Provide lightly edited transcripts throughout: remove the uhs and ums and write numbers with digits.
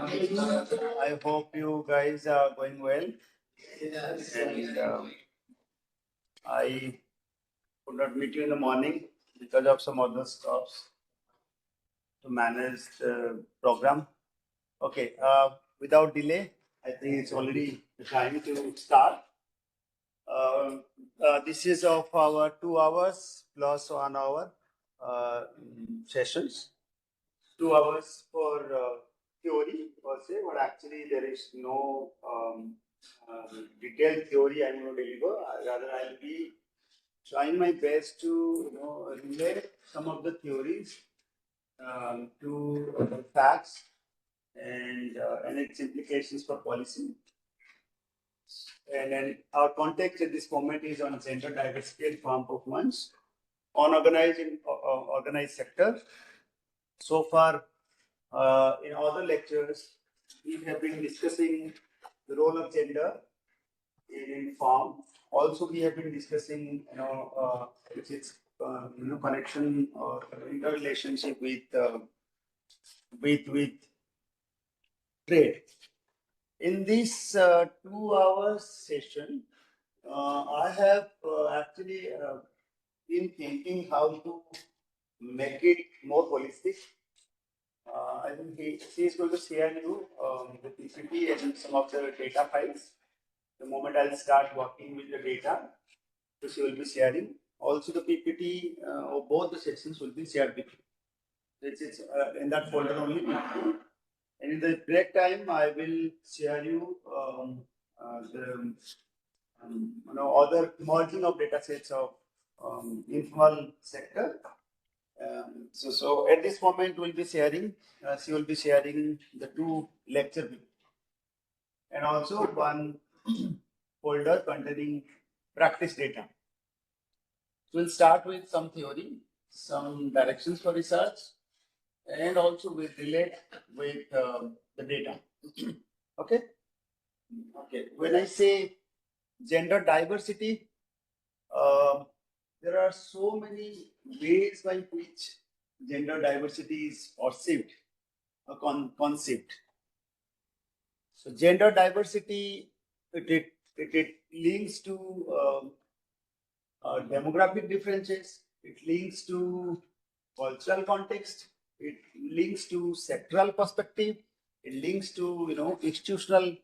I hope you guys are going well. And I could not meet you in the morning because of some other stops to manage the program. Okay, without delay, I think it's already the time to start. This is of our 2 hours plus 1 hour sessions. 2 hours for theory per se, but actually there is no detailed theory I'm going to deliver. Rather, I'll be trying my best to relate some of the theories to facts and its implications for policy. And then our context at this moment is on gender diversity and farm performance, unorganized and organized sector. So far, in other lectures, we have been discussing the role of gender in farm. Also, we have been discussing, its connection or interrelationship with trade. In this 2 hours session, I have actually been thinking how to make it more holistic. I think she is going to share you the PPT and some of the data files. The moment I'll start working with the data, so she will be sharing. Also, the PPT of both the sessions will be shared with you. It's in that folder only. And in the break time, I will share you the other merging of data sets of informal sector. So at this moment, we'll be sharing. She will be sharing the 2 lecture and also one folder containing practice data. So we'll start with some theory, some directions for research, and also we'll relate with the data. Okay. Okay. When I say gender diversity, there are so many ways by which gender diversity is perceived, a concept. So gender diversity, it links to demographic differences, it links to cultural context, it links to sectoral perspective, it links to institutional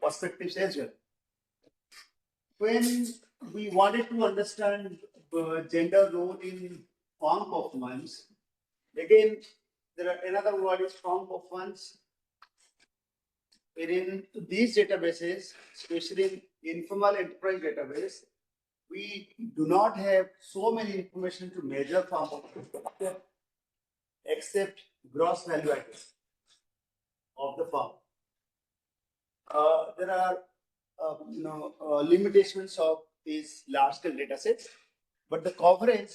perspectives as well. When we wanted to understand gender role in farm performance, again, there are another word is farm performance. In these databases, especially in informal enterprise database, we do not have so many information to measure farm performance except gross value items of the farm. There are limitations of these large-scale data sets, but the coverage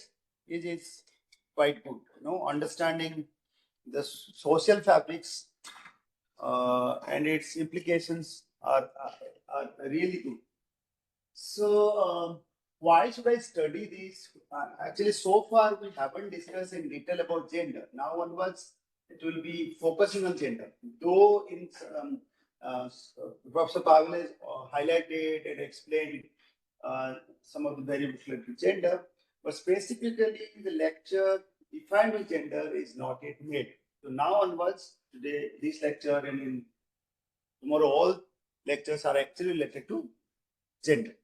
is quite good. Understanding the social fabrics and its implications are really good. So, why should I study these? Actually, so far we haven't discussed in detail about gender. Now onwards, it will be focusing on gender. Though in Professor Pavel has highlighted and explained some of the variables related to gender, but specifically the lecture defined with gender is not yet made. So now onwards, today this lecture and in tomorrow all lectures are actually related to gender.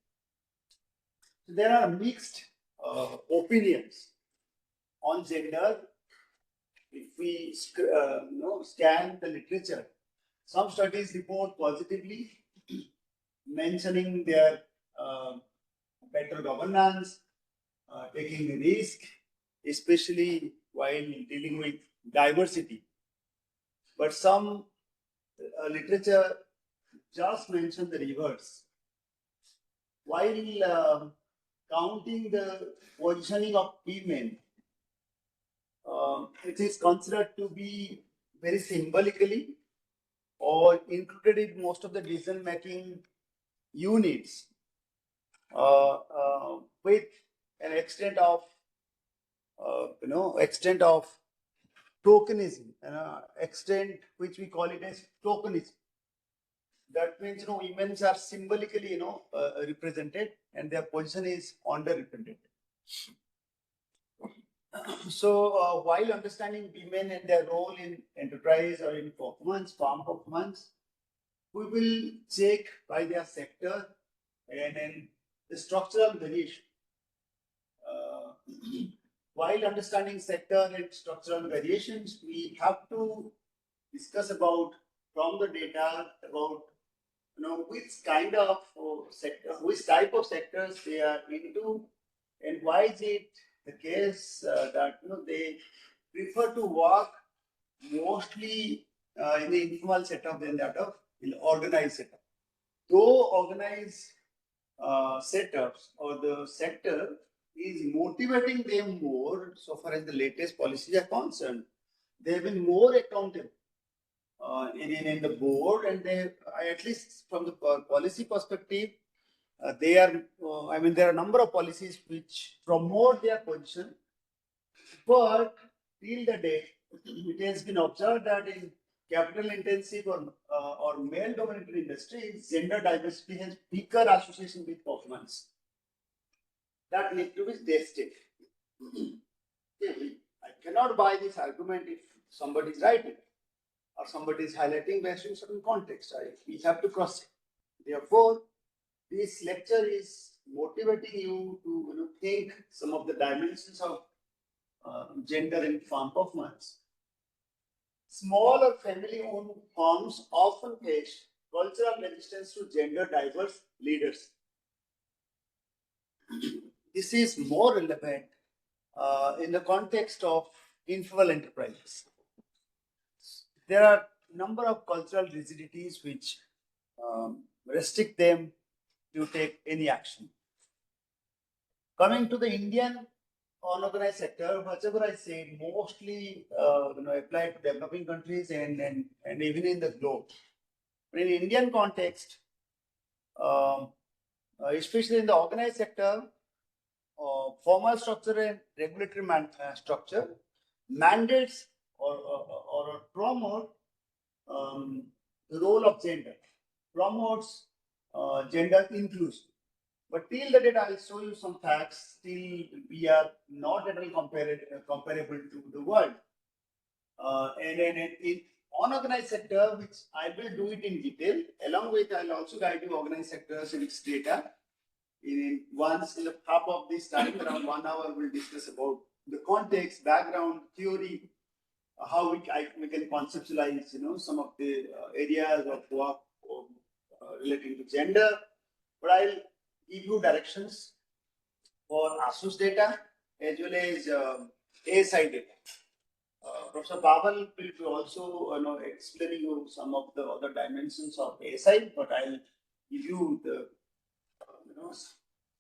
So there are mixed opinions on gender. If we scan the literature, some studies report positively, mentioning their better governance, taking risk, especially while dealing with diversity. But some literature just mention the reverse. While counting the positioning of women, it is considered to be very symbolically or included in most of the decision-making units with an extent of tokenism, extent which we call it as tokenism. That means, women are symbolically, represented, and their position is underrepresented. So, while understanding women and their role in enterprise or in performance, farm performance, we will check by their sector and then the structural variation. While understanding sector and structural variations, we have to discuss about from the data about which kind of sector, which type of sectors they are into, and why is it the case that they prefer to work mostly in the informal setup than that of in organized setup. Though organized setups or the sector is motivating them more, so far as the latest policies are concerned, they have been more accountable in the board, and they, at least from the policy perspective, they are. There are a number of policies which promote their position, but till the date, it has been observed that in capital intensive or male dominated industries, gender diversity has weaker association with performance. That needs to be tested. I cannot buy this argument if somebody is writing or somebody is highlighting based on certain context. We have to cross it. Therefore, this lecture is motivating you to think some of the dimensions of gender in farm performance. Small or family-owned farms often face cultural resistance to gender diverse leaders. This is more relevant in the context of informal enterprises. There are a number of cultural rigidities which restrict them to take any action. Coming to the Indian unorganized sector, whatever I said, mostly apply to developing countries and even in the globe. But in Indian context, especially in the organized sector, formal structure and regulatory structure mandates or promote the role of gender, promotes gender inclusion. But till the date, I'll show you some facts. Still, we are not at all comparable to the world. And in unorganized sector, which I will do it in detail, along with I'll also guide you organized sectors and its data. Once in the half of this time, around 1 hour, we'll discuss about the context, background, theory, how we can conceptualize, some of the areas of work relating to gender. But I'll give you directions for ASUS data as well as ASI data. Professor Pavel will also explain you some of the other dimensions of ASI, but I'll give you the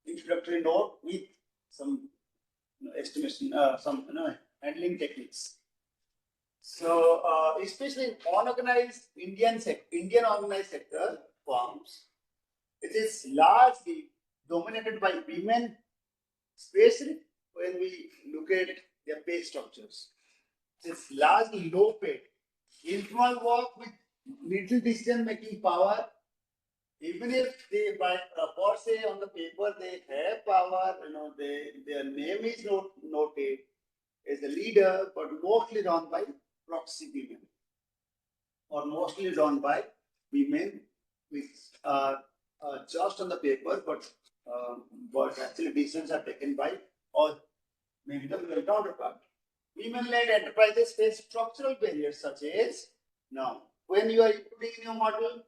introductory note with some estimation, some handling techniques. So, especially in unorganized Indian organized sector firms, it is largely dominated by women, especially when we look at their pay structures. It is largely low paid. Informal work with little decision making power. Even if they, by per se on the paper, they have power, their name is noted as a leader, but mostly run by proxy women, or mostly run by women which are just on the paper, but actually decisions are taken by, or maybe the counterpart. Women-led enterprises face structural barriers such as, now, when you are including in your model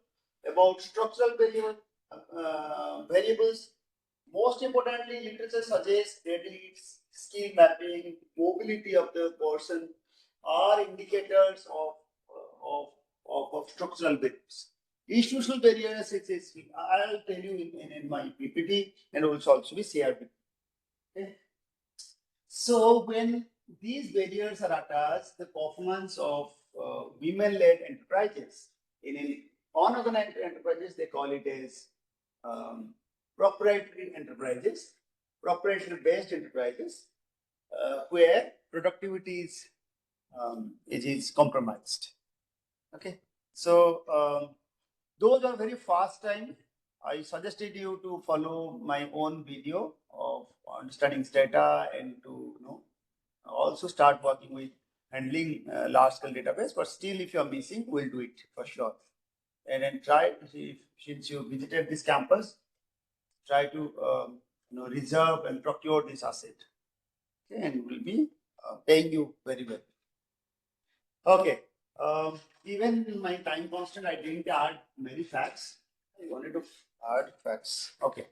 about structural variables, most importantly, literature suggests credits, skill mapping, mobility of the person are indicators of structural barriers. Institutional barriers, I'll tell you in my PPT and also be CRP. Okay. So when these barriers are attached, the performance of women-led enterprises in unorganized enterprises, they call it as proprietary enterprises, proprietary-based enterprises, where productivity is it is compromised. Okay, so those are very fast time. I suggested you to follow my own video of understanding data and to also start working with handling large scale database. But still, if you are missing, we'll do it for sure. And then try to see if, since you visited this campus, try to reserve and procure this asset. Okay, and we'll be paying you very well. Okay. Even in my time constant, I didn't add many facts. I wanted to add facts. Okay.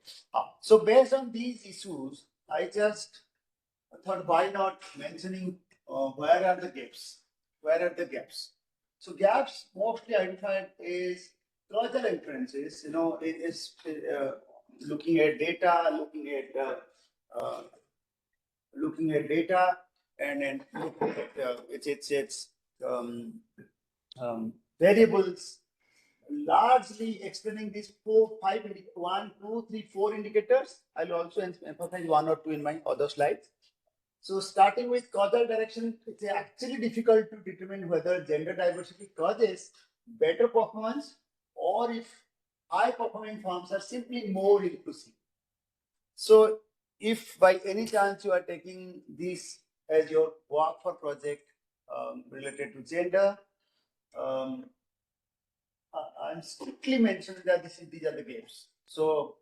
So based on these issues, I just thought, why not mentioning where are the gaps? Where are the gaps? So gaps mostly identified is causal inferences. It is looking at data, uh, looking at data, and then looking at its um, variables, largely explaining these 4 indicators. I'll also emphasize 1 or 2 in my other slides. So starting with causal direction, it's actually difficult to determine whether gender diversity causes better performance or if high performing firms are simply more inclusive. So if by any chance you are taking this as your work for project related to gender, um, I'm strictly mentioning that these are the gaps. So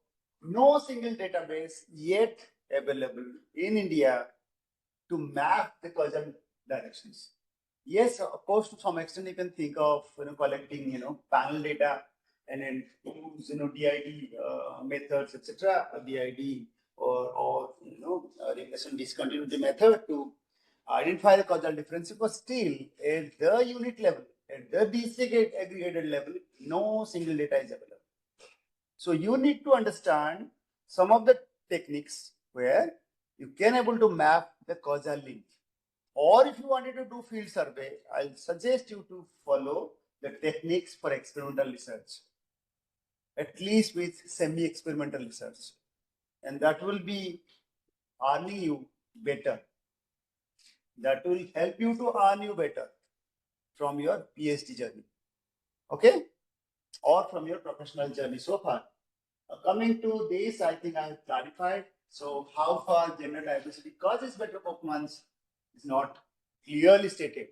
no single database yet available in India to map the causal directions. Yes, of course, to some extent you can think of collecting panel data and then use DID methods, etc. DID or regression discontinuity method to identify the causal difference. But still, at the unit level, at the disaggregated level, no single data is available. So you need to understand some of the techniques where you can able to map the causal link. Or if you wanted to do field survey, I'll suggest you to follow the techniques for experimental research, at least with semi-experimental research. And that will be earning you better. That will help you to earn you better from your PhD journey. Okay? Or from your professional journey so far. Coming to this, I think I have clarified. So how far gender diversity causes better performance is not clearly stated.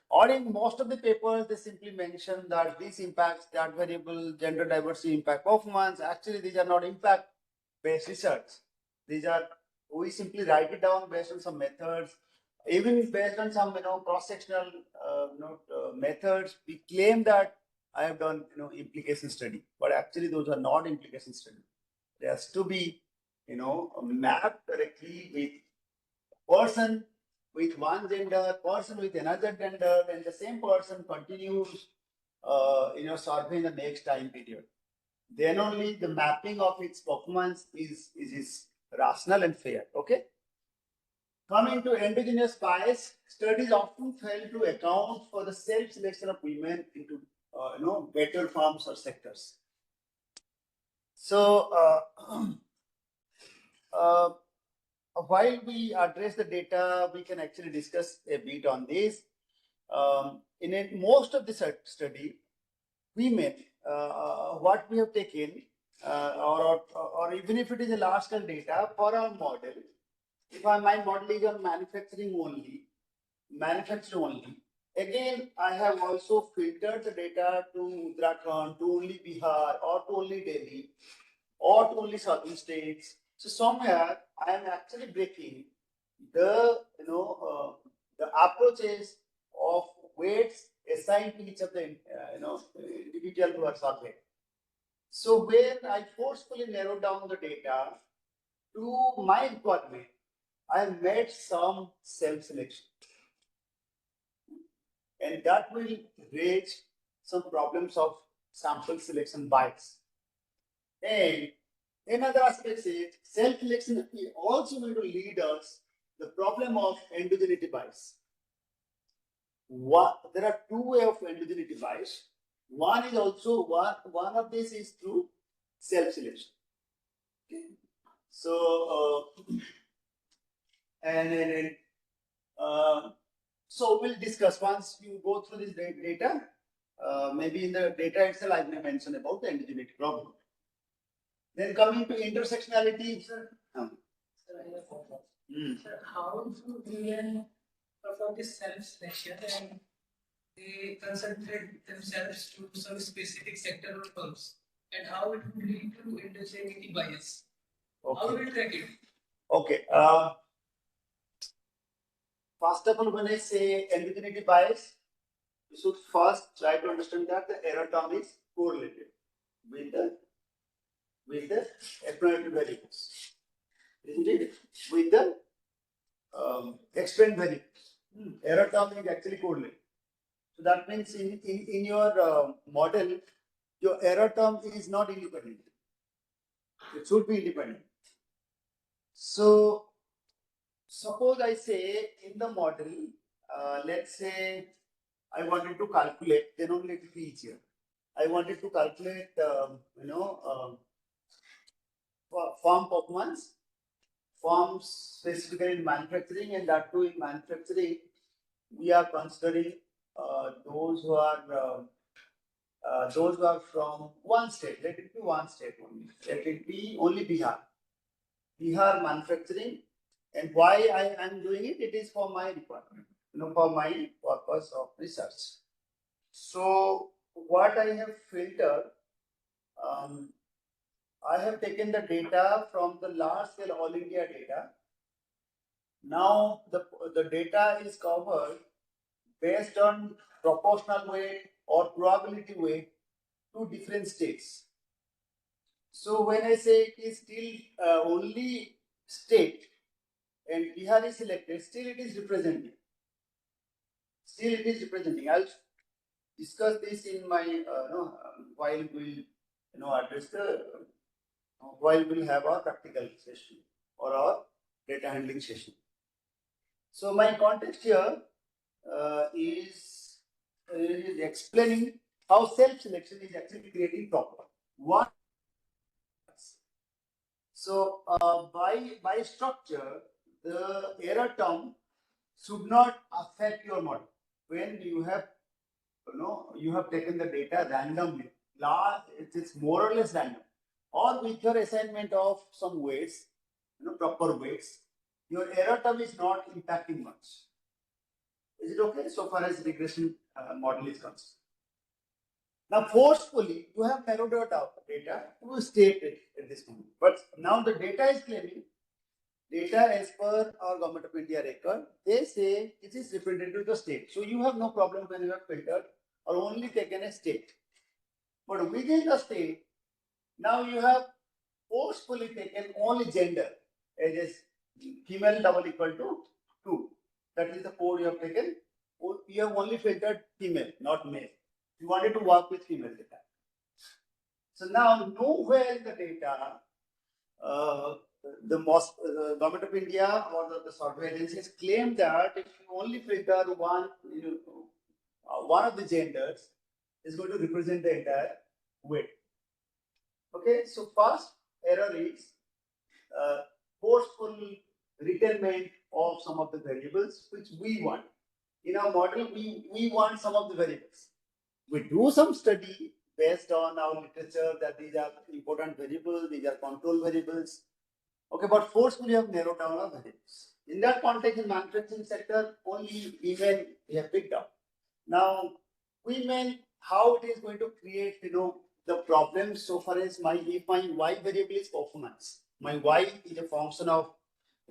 Or in most of the papers, they simply mention that this impacts that variable, gender diversity impact performance. Actually, these are not impact-based research. These are, we simply write it down based on some methods, even based on some cross-sectional methods. We claim that I have done implication study, but actually those are not implication study. There has to be mapped correctly with person with one gender, person with another gender, and the same person continues surveying the next time period. Then only the mapping of its performance is rational and fair. Okay. Coming to endogenous bias, studies often fail to account for the self-selection of women into better firms or sectors. So while we address the data, we can actually discuss a bit on this. Most of the study, women, what we have taken, or even if it is a large scale data for our model, if my model is on manufacturing only, again, I have also filtered the data to Uttarakhand, to only Bihar, or to only Delhi, or to only southern states. So somewhere I am actually breaking the the approaches of weights assigned to each of the individual who are surveyed. So when I forcefully narrow down the data to my requirement, I made some self-selection, and that will raise some problems of sample selection bias. And another aspect is self-selection is also going to lead us the problem of endogeneity bias. There are two ways of endogeneity bias. One is also one of this is through self-selection. Okay. So and So we'll discuss once you go through this data. Maybe in the data itself, I may mention about the indigeneity problem. Then coming to intersectionality, sir. Sir, I have a follow-up. Sir, how do we perform this self-selection and they concentrate themselves to some specific sector or firms, and how it would lead to intersectionality bias? Okay. How will we track it? Okay. First of all, when I say indigeneity bias, you should first try to understand that the error term is correlated with the exponential variables, isn't it? With the exponent variables. Error term is actually correlated. So that means in your model, your error term is not independent. It should be independent. So suppose I say in the model, let's say I wanted to calculate, then only it will be easier. I wanted to calculate, farm performance, farms specifically in manufacturing, and that too in manufacturing, we are considering those who are from one state. Let it be one state only. Let it be only Bihar. Bihar manufacturing, and why I am doing it? It is for my department, for my purpose of research. So what I have filtered, I have taken the data from the large scale all India data. Now the data is covered based on proportional weight or probability weight to different states. So when I say it is still only state and Bihar is selected, still it is representing. Still it is representing. I'll discuss this in my while we'll address the while we'll have our practical session or our data handling session. So my context here is explaining how self-selection is actually creating problem. One. So by structure, the error term should not affect your model. When you have taken the data randomly, it is more or less random, or with your assignment of some weights, proper weights, your error term is not impacting much. Is it okay so far as regression model is concerned? Now, forcefully, you have narrowed out the data to state it at this moment. But now the data is claiming data as per our Government of India record, they say it is representative of the state. So you have no problem when you have filtered or only taken a state. But within the state, now you have forcefully taken only gender as female double equal to 2. That is the code you have taken. You have only filtered female, not male. You wanted to work with female data. So now nowhere in the data, the Government of India or the software agencies claim that if you only filter one of the genders is going to represent the entire weight. Okay, so first error is forceful retirement of some of the variables which we want. In our model, we want some of the variables. We do some study based on our literature that these are important variables, these are control variables. Okay, but forcefully have narrowed down our variables. In that context, in manufacturing sector, only women we have picked up. Now, women, how it is going to create, the problem so far as if my y variable is performance. My y is a function of,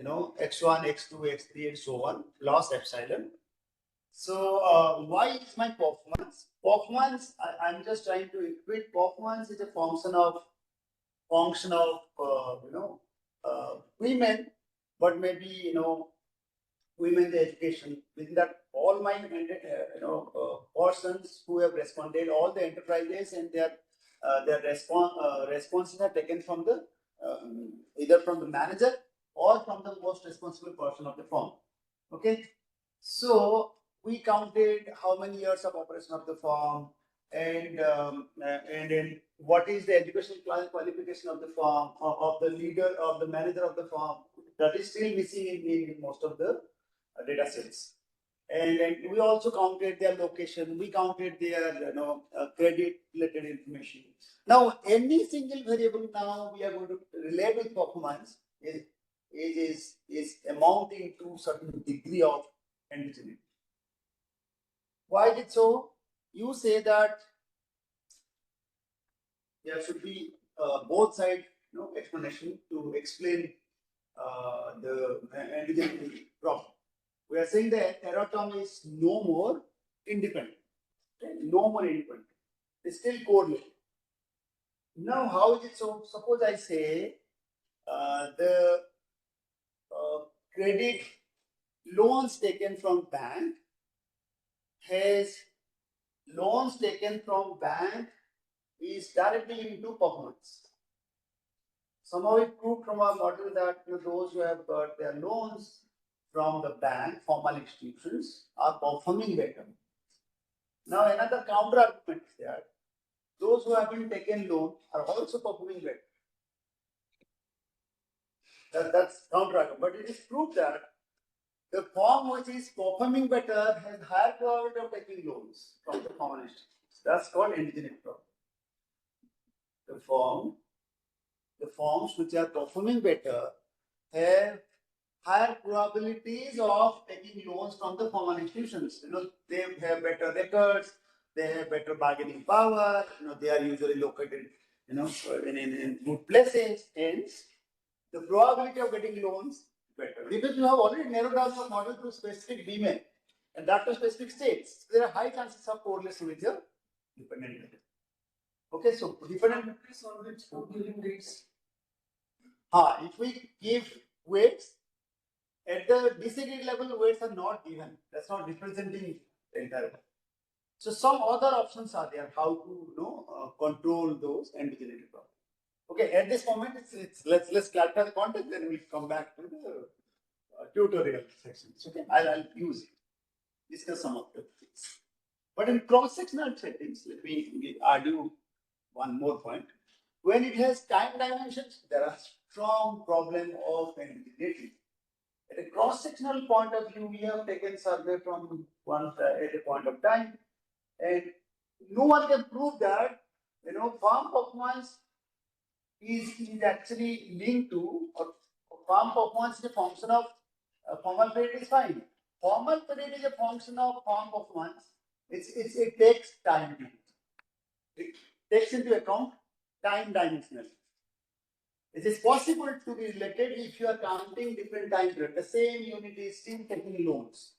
x1, x2, x3, and so on, plus epsilon. So why is my performance? Performance, I'm just trying to equate performance is a function of women, but maybe women's education. Within that, all my persons who have responded, all the enterprises and their responses are taken from the either from the manager or from the most responsible person of the firm. Okay, so we counted how many years of operation of the firm, and then what is the educational qualification of the firm, of the leader, of the manager of the firm. That is still missing in most of the data sets. And we also counted their location, we counted their credit related information. Now, any single variable now we are going to relate with performance is amounting to certain degree of indigeneity. Why is it so? You say that there should be both side explanation to explain the indigeneity problem. We are saying that error term is no more independent. Okay? No more independent. It's still correlated. Now, how is it so? Suppose I say the credit loans taken from bank has loans taken from bank is directly linked to performance. Somehow it proved from our model that those who have got their loans from the bank, formal institutions, are performing better. Now another counter argument is that those who have been taken loan are also performing better. That's counter argument, but it is proved that the firm which is performing better has higher probability of taking loans from the formal institutions. That's called indigenous problem. The firms which are performing better have higher probabilities of taking loans from the formal institutions. They have better records, they have better bargaining power, they are usually located, in good places. Hence, the probability of getting loans better. Because you have already narrowed down your model to specific domain and that to specific states. There are high chances of correlation with your dependent variable. Okay, so dependent giving weights. If we give weights at the disaggregate level, weights are not given. That's not representing the entire. So some other options are there how to control those indigeneity problems. Okay, at this moment, let's clarify the context, then we'll come back to the tutorial sections. Okay, I'll discuss some of the things. But in cross-sectional settings, let me argue one more point. When it has time dimensions, there are strong problem of indigeneity. At a cross-sectional point of view, we have taken survey from one at a point of time, and no one can prove that farm performance is actually linked to, or farm performance is a function of formal credit is fine. Formal credit is a function of farm performance. It takes time. It takes into account time dimensionally. It is possible to be related if you are counting different time periods. The same unit is still taking loans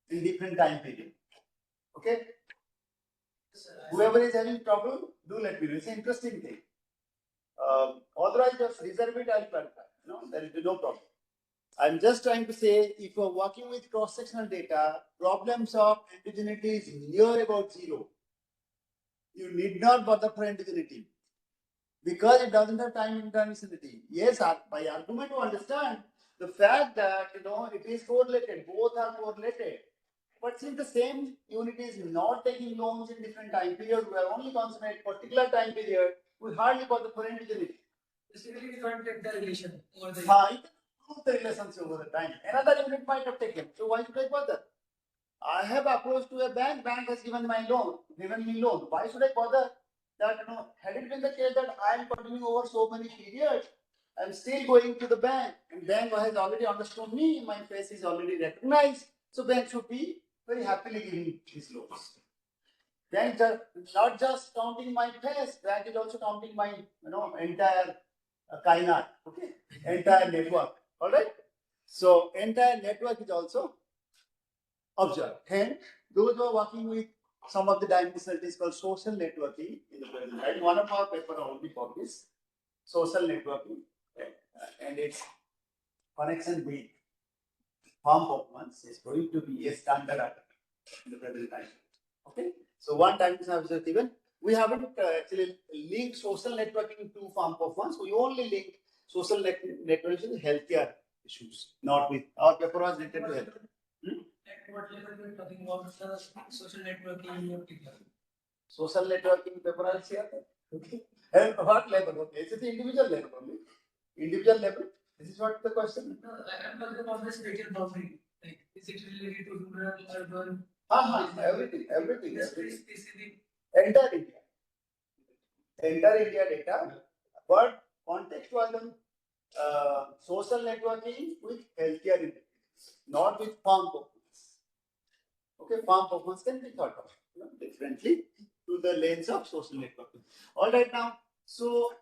in different time period. Okay? Whoever is having problem, do let me know. It's an interesting thing. Otherwise, just reserve it, I'll clarify. There will be no problem. I'm just trying to say, if you're working with cross-sectional data, problems of indigeneity is near about zero. You need not bother for indigeneity because it doesn't have time intermissibility. Yes, by argument you understand the fact that it is correlated, both are correlated. But since the same unit is not taking loans in different time period, we are only concentrating particular time period, we hardly bother for indigeneity. Basically, we can't take the relation over the time. Prove the relationship over the time. Another unit might have taken. So why should I bother? I have approached to a bank has given me loan. Why should I bother? That had it been the case that I am continuing over so many periods, I'm still going to the bank, and bank has already understood me, my face is already recognized, so bank should be very happily giving these loans. Bank not just counting my face, bank is also counting my entire kainat, okay, entire network. All right. So entire network is also observed. Hence, those who are working with some of the dimensionalities called social networking in the present time. One of our paper already published, social networking, and its connection with farm performance is going to be a standard in the present time. Okay, so one dimension observed given. We haven't actually linked social networking to farm performance. We only link social networking with healthcare issues, not with our paper was related to health. At what level we are talking about social networking? Social networking paper is here. Okay. And what level? Okay, it's the individual level only. Individual level. This is what the question. No, I am talking about the spatial boundary. Like Is it related to rural, urban? Everything. Entire India. Entire India data, but context was on social networking with healthcare intelligence, not with farm performance. Okay, farm performance can be thought of differently to the lens of social networking. All right, now, so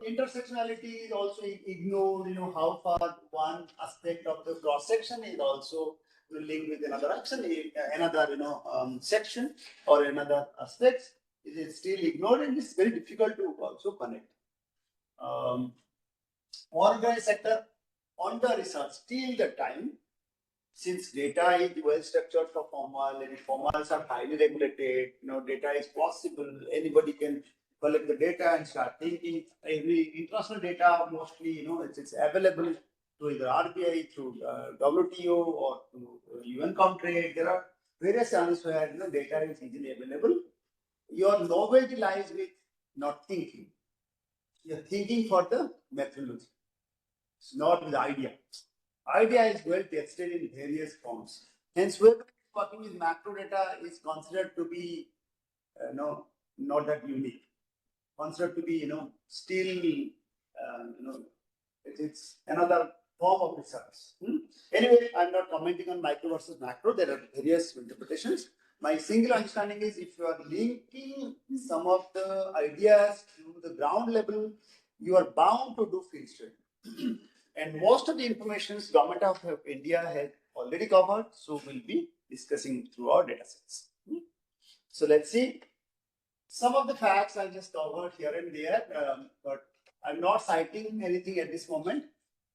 intersectionality is also ignored. How far one aspect of the cross section is also linked with another action, another section or another aspect. It is still ignored, and it's very difficult to also connect. Organized sector under research till the time, since data is well structured for formal and formals are highly regulated, data is possible, anybody can collect the data and start thinking. Every international data mostly, it's available to either RBI, through WTO, or to UN Comtrade. There are various channels where data is easily available. Your novelty lies with not thinking. You're thinking for the methodology. It's not with the idea. Idea is well tested in various forms. Hence, whoever is working with macro data is considered to be, not that unique. Considered to be, still, it's another form of research. Anyway, I'm not commenting on micro versus macro. There are various interpretations. My single understanding is, if you are linking some of the ideas to the ground level, you are bound to do field study. And most of the information government of India has already covered, so we'll be discussing through our data sets. So let's see. Some of the facts I just covered here and there, but I'm not citing anything at this moment.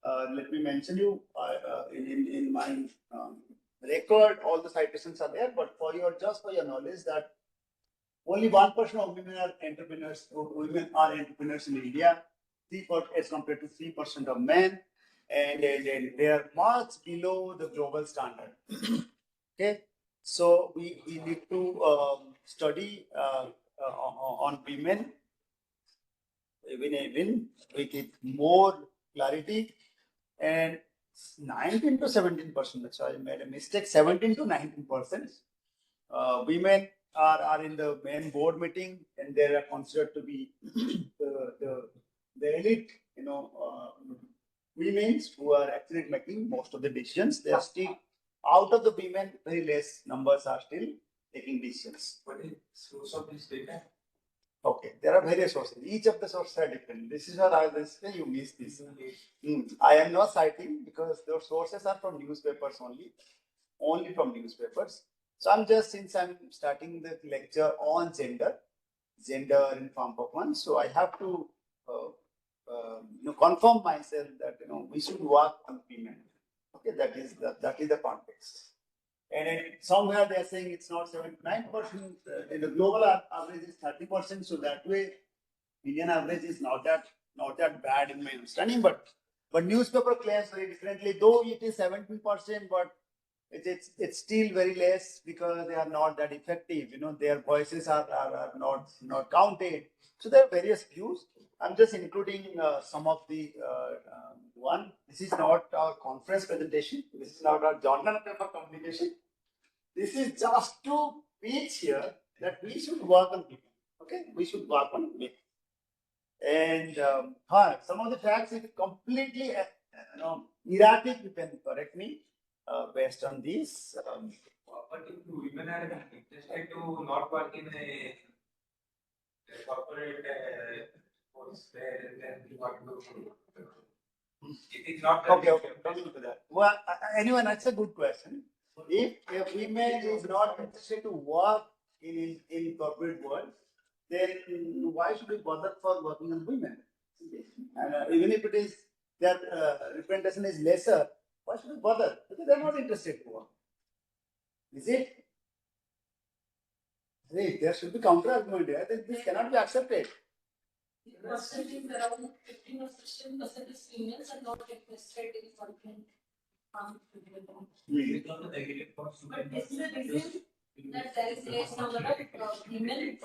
Let me mention you in my record, all the citations are there, but just for your knowledge, that only 1% of women are entrepreneurs. Women are entrepreneurs in India, 3% as compared to 3% of men, and they are much below the global standard. Okay, so we need to study on women even with more clarity, and 19 to 17%. That's why I made a mistake. 17 to 19%. Women are in the main board meeting, and they are considered to be the elite, women who are actually making most of the decisions. They are still out of the women, very less numbers are still taking decisions. What is the source of this data? Okay, there are various sources. Each of the sources are different. This is what I will say. You missed this. I am not citing because the sources are from newspapers only from newspapers. So since I'm starting the lecture on gender and farm performance, so I have to confirm myself that we should work on women. Okay, that is the context. And somewhere they are saying it's not 79%. In the global average is 30%. So that way, Indian average is not that bad in my understanding. But newspaper claims very differently. Though it is 17%, but it's still very less because they are not that effective. Their voices are not counted. So there are various views. I'm just including some of the one. This is not our conference presentation. This is not our journal paper communication. This is just to pitch here that we should work on people. Okay, we should work on people. And some of the facts is completely erratic. You can correct me based on these. But if women are interested to not work in a corporate force, then what do? It is not. Okay. Coming to that. Well, anyway, that's a good question. If a woman is not interested to work in corporate world, then why should we bother for working on women? And even if it is their representation is lesser, why should we bother? Because they're not interested to work. Is it? There should be counter argument here. This cannot be accepted. Percentage around 15 or 16% is females and not interested in something. But this is the reason that there is less number of women in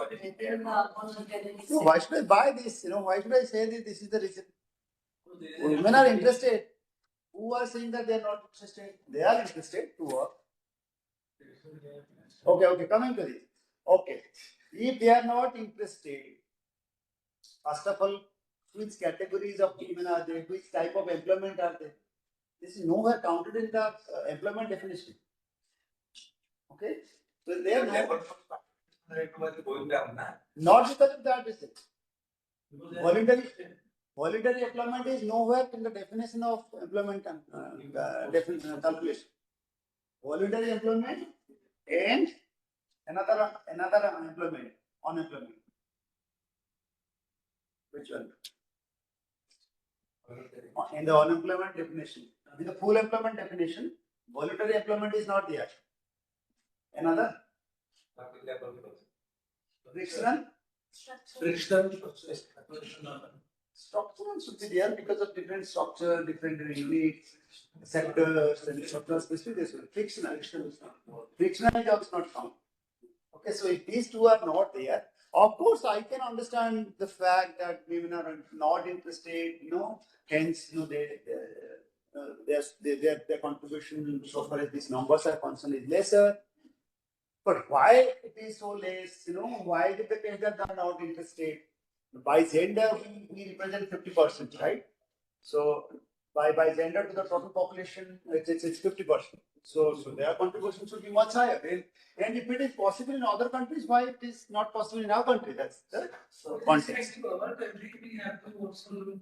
organization. So why should I buy this? Why should I say this? This is the reason. Women are interested. who are saying that they are not interested? They are interested to work. Okay, coming to this. Okay, if they are not interested, first of all, which categories of women are there? Which type of employment are there? This is nowhere counted in the employment definition. Okay, so they are going down. not because of that. Is it? Voluntary employment is nowhere in the definition of employment calculation. Voluntary employment and another employment, unemployment. Which one? In the unemployment definition. In the full employment definition, voluntary employment is not there. Another? Frictional? Structural should be there because of different structure, different units, sectors, and structures. Especially this one. Frictional jobs not found. Okay, so if these two are not there, of course I can understand the fact that women are not interested. Hence, their contribution so far as these numbers are concerned is lesser. But why it is so less? Why did the case that are not interested? By gender, we represent 50%, right? So by gender to the total population, it's 50%. So their contribution should be much higher. And if it is possible in other countries, why it is not possible in our country? That's the context. In our country, we have to also look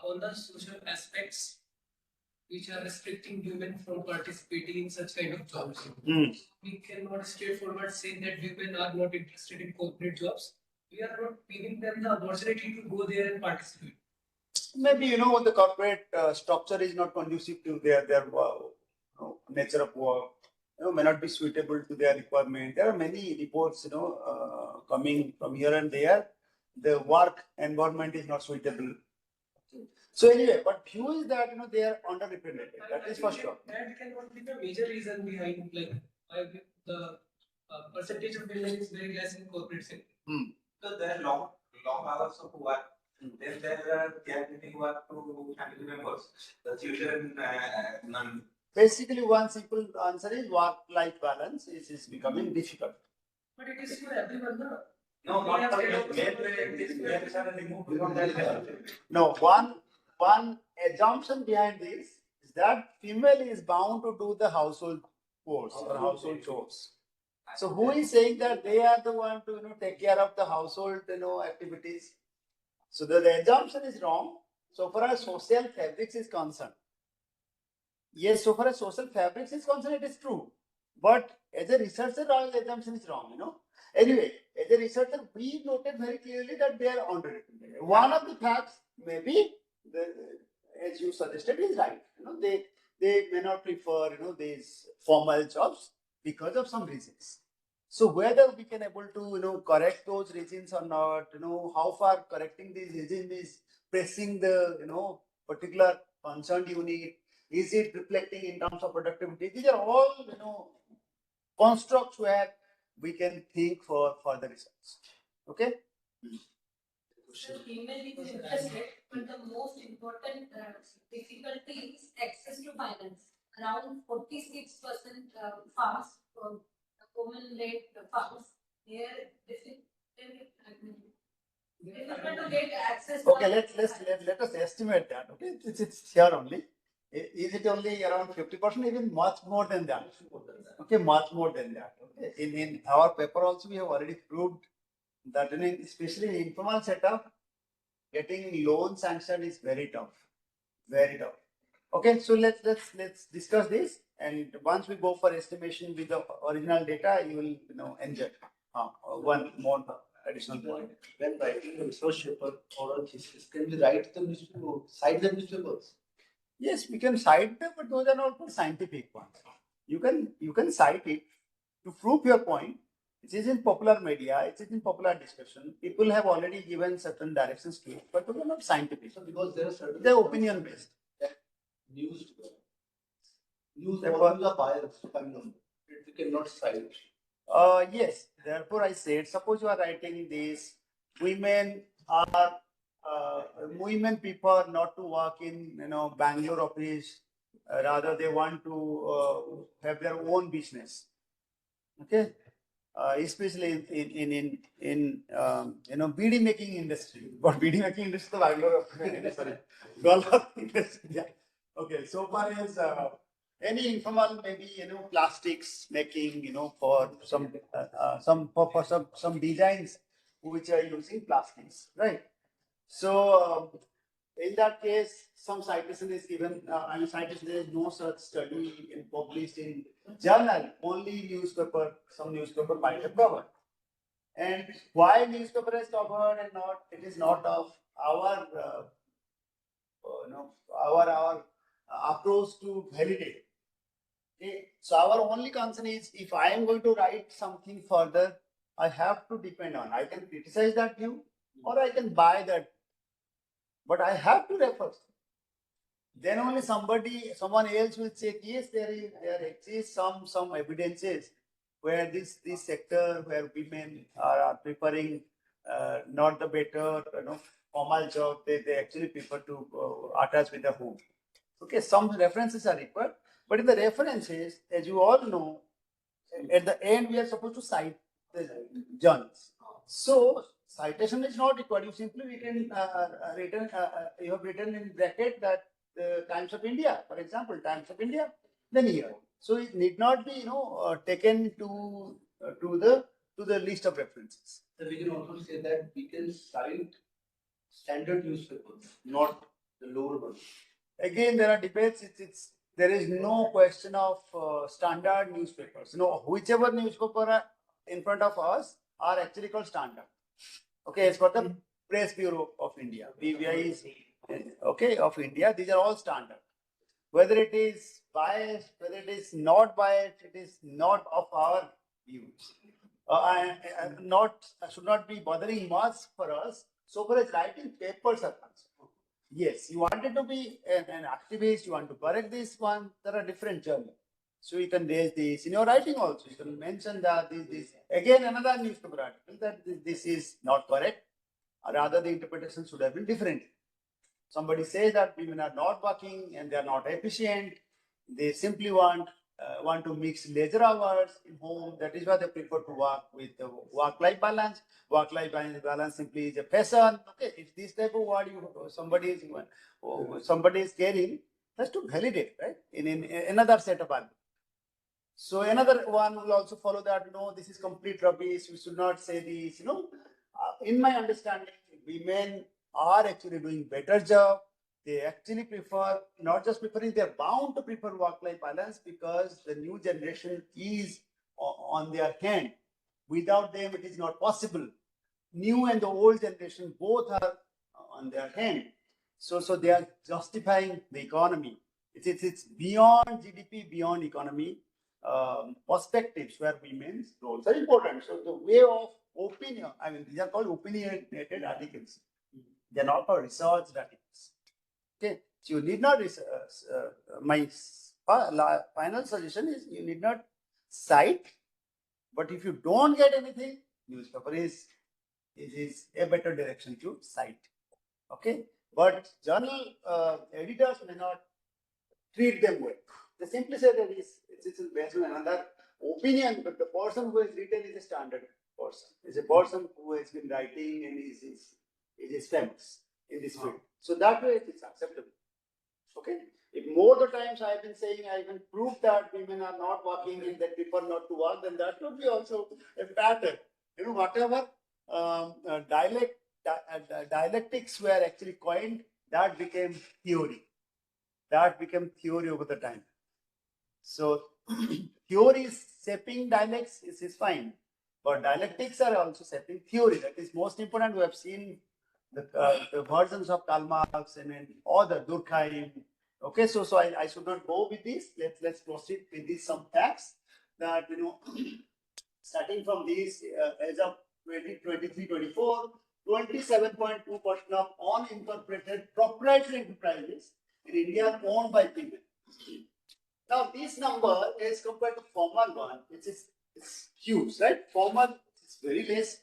on the social aspects which are restricting women from participating in such kind of jobs. We cannot straightforward say that women are not interested in corporate jobs. We are not giving them the opportunity to go there and participate. Maybe the corporate structure is not conducive to their nature of work. May not be suitable to their requirement. There are many reports coming from here and there. The work environment is not suitable. So anyway, but view is that they are underrepresented. That is for sure. That cannot be the major reason behind why the percentage of women is very less in corporate sector. So there are long hours of work. Then there are giving work to family members. That's usually none. Basically, one simple answer is work-life balance is becoming difficult. But it is for everyone, no? No, not for No, one assumption behind this is that female is bound to do the household chores or household chores. So who is saying that they are the one to take care of the household activities? So the assumption is wrong. So far as social fabrics is concerned, yes, so far as social fabrics is concerned, it is true. But as a researcher, our assumption is wrong. Anyway, as a researcher, we noted very clearly that they are underrepresented. One of the facts, maybe, as you suggested, is right. They may not prefer these formal jobs because of some reasons. So whether we can able to correct those reasons or not, how far correcting these reasons is pressing the particular concerned unit, is it reflecting in terms of productivity? These are all constructs where we can think for further research. Okay. So female is interested, but the most important difficulty is access to finance. Around 46% farms, women-led farms, they are difficult to get access. Okay, let us estimate that. Okay, it's here only. Is it only around 50%? Even much more than that. Okay, much more than that. Okay, in our paper also we have already proved that especially in informal setup, getting loan sanctioned is very tough, very tough. Okay, so let's discuss this, and once we go for estimation with the original data, you will enjoy. One more additional point. When writing a research paper or a thesis, can we write the newspaper, cite the newspapers? Yes, we can cite them, but those are not scientific ones. You can cite it to prove your point. It is in popular media, it is in popular discussion. People have already given certain directions to it, but those are not scientific. So because there are certain They're opinion based. news are biased, we cannot cite. Yes, therefore I said, suppose you are writing this, women are women prefer not to work in Bangalore office. Rather, they want to have their own business. Okay, especially in beading making industry. But beading making industry, Bangalore, sorry, dollar industry. Yeah. Okay, so far as any informal, maybe plastics making, for for some designs which are using plastics, right? So in that case, some citation is given. Citation, there is no such study published in journal. Only newspaper, some newspaper might have covered. And why newspaper is covered and not? It is not of our, our approach to validate. Okay. So our only concern is if I am going to write something further, I have to depend on. I can criticize that view, or I can buy that, but I have to refer. Then only someone else will say, yes, there exists some evidences where this sector where women are preferring not the better formal job, they actually prefer to attach with the home. Okay, some references are required, but in the references, as you all know, at the end we are supposed to cite the journals. So citation is not required. You simply you have written in bracket that the Times of India, for example, Times of India, then here. So it need not be taken to the list of references. So we can also say that we can cite standard newspapers, not the lower ones. Again, there are debates. There is no question of standard newspapers. Whichever newspaper are in front of us are actually called standard. Okay, it's for the Press Bureau of India. PBI is okay of India. These are all standard. Whether it is biased, whether it is not biased, it is not of our views. Should not be bothering much for us. So far as writing papers are concerned. Yes, you wanted to be an activist, you want to correct this one, there are different journeys. So you can raise this in your writing also. You can mention that this again another newspaper article that this is not correct, or rather the interpretation should have been different. Somebody says that women are not working and they are not efficient. They simply want to mix leisure hours in home. That is why they prefer to work with work-life balance. Work-life balance simply is a fashion. Okay, if this type of word somebody is carrying, that's to validate, right? In another set of arguments. So another one will also follow that. No, this is complete rubbish. We should not say this. In my understanding, women are actually doing better job. They actually prefer, not just preferring, they're bound to prefer work-life balance because the new generation is on their hand. Without them, it is not possible. New and the old generation both are on their hand. So they are justifying the economy. It's beyond GDP, beyond economy perspectives where women's roles are important. So the way of opinion, these are called opinionated articles. They are not called researched articles. Okay, so you need not my final suggestion is you need not cite, but if you don't get anything, newspaper is a better direction to cite. Okay, but journal editors may not treat them well. They simply say that it's based on another opinion, but the person who has written is a standard person. Is a person who has been writing and is famous in this field. So that way it is acceptable. Okay. If more the times I have been saying, I can prove that women are not working and they prefer not to work, then that would be also a pattern. Whatever dialectics were actually coined, that became theory. That became theory over the time. So theory is shaping dialects is fine, but dialectics are also shaping theory. That is most important. We have seen the versions of Karl Marx and other Durkheim. Okay, so I should not go with this. Let's proceed with these some facts that starting from these as of 2023-24, 27.2% of unincorporated proprietary enterprises in India are owned by women. Now, this number is compared to formal one, it's huge, right? Formal is very less,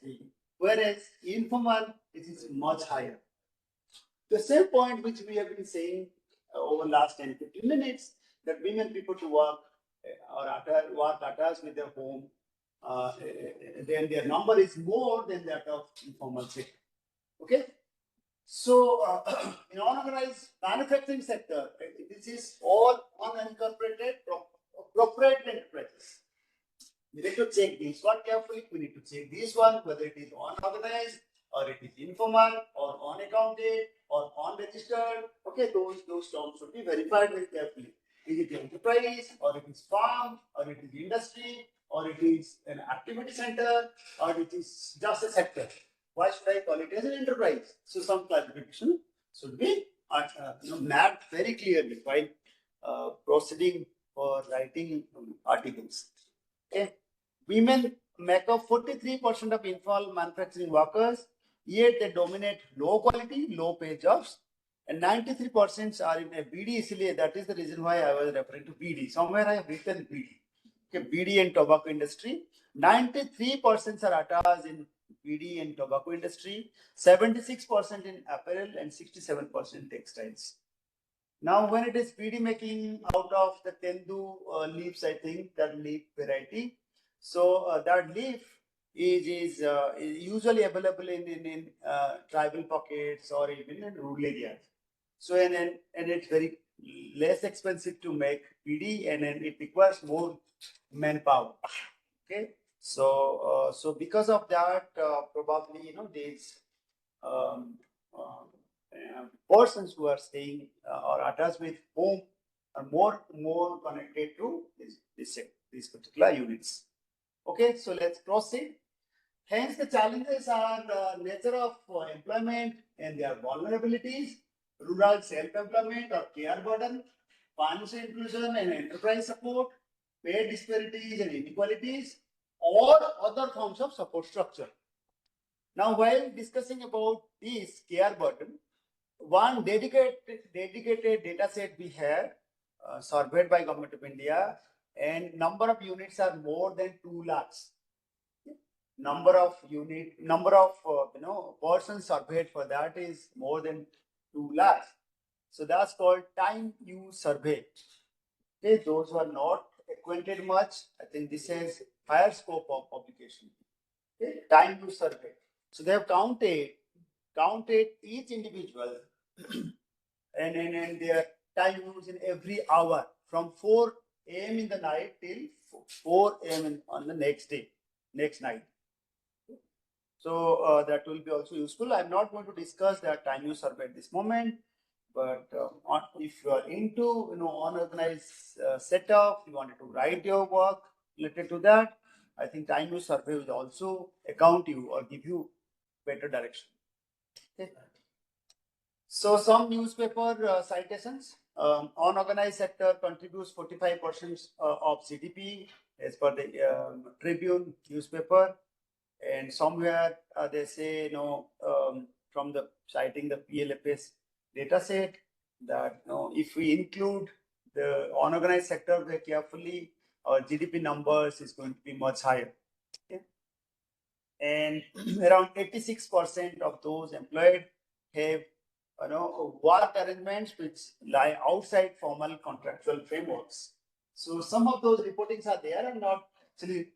whereas informal it is much higher. The same point which we have been saying over last 10-15 minutes, that women people to work work attached with their home, then their number is more than that of informal sector. Okay. So, in unorganized manufacturing sector, this is all unincorporated proprietary enterprises. We need to check this one carefully. We need to check this one, whether it is unorganized or it is informal or unaccounted or unregistered. Okay, those terms should be verified very carefully. Is it enterprise or it is farm or it is industry or it is an activity center or it is just a sector? Why should I call it as an enterprise? So some clarification should be mapped very clearly while proceeding for writing articles. Okay. Women make up 43% of informal manufacturing workers, yet they dominate low quality, low pay jobs, and 93% are in a BD. Isliye, that is the reason why I was referring to BD. Somewhere I have written BD. Okay, BD and tobacco industry. 93% are attached in BD and tobacco industry, 76% in apparel, and 67% textiles. Now, when it is BD making out of the tendu leaves, I think that leaf variety. So that leaf is usually available in tribal pockets or even in rural areas. So and it's very less expensive to make BD, and then it requires more manpower. Okay, so because of that, probably these um, persons who are staying or attached with home are more connected to these particular units. Okay, so let's proceed. Hence, the challenges are the nature of employment and their vulnerabilities, rural self-employment or care burden, financial inclusion and enterprise support, pay disparities and inequalities, or other forms of support structure. Now, while discussing about this care burden, one dedicated data set we have surveyed by Government of India, and number of units are more than 2 lakhs. Number of persons surveyed for that is more than 2 lakhs. So that's called time use survey. Okay, those who are not acquainted much, I think this is higher scope of publication. Okay, time use survey. So they have counted each individual and their time use in every hour from 4 a.m. in the night till 4 a.m. on the next night. So that will be also useful. I'm not going to discuss that time use survey at this moment, but if you are into unorganized setup, you wanted to write your work related to that, I think time use survey will also account you or give you better direction. Okay. So some newspaper citations. Unorganized sector contributes 45% of GDP as per the Tribune newspaper. And somewhere they say, from the citing the PLFS data set, that if we include the unorganized sector very carefully, our GDP numbers is going to be much higher. Okay? And around 86% of those employed have work arrangements which lie outside formal contractual frameworks. So some of those reportings are there and not actually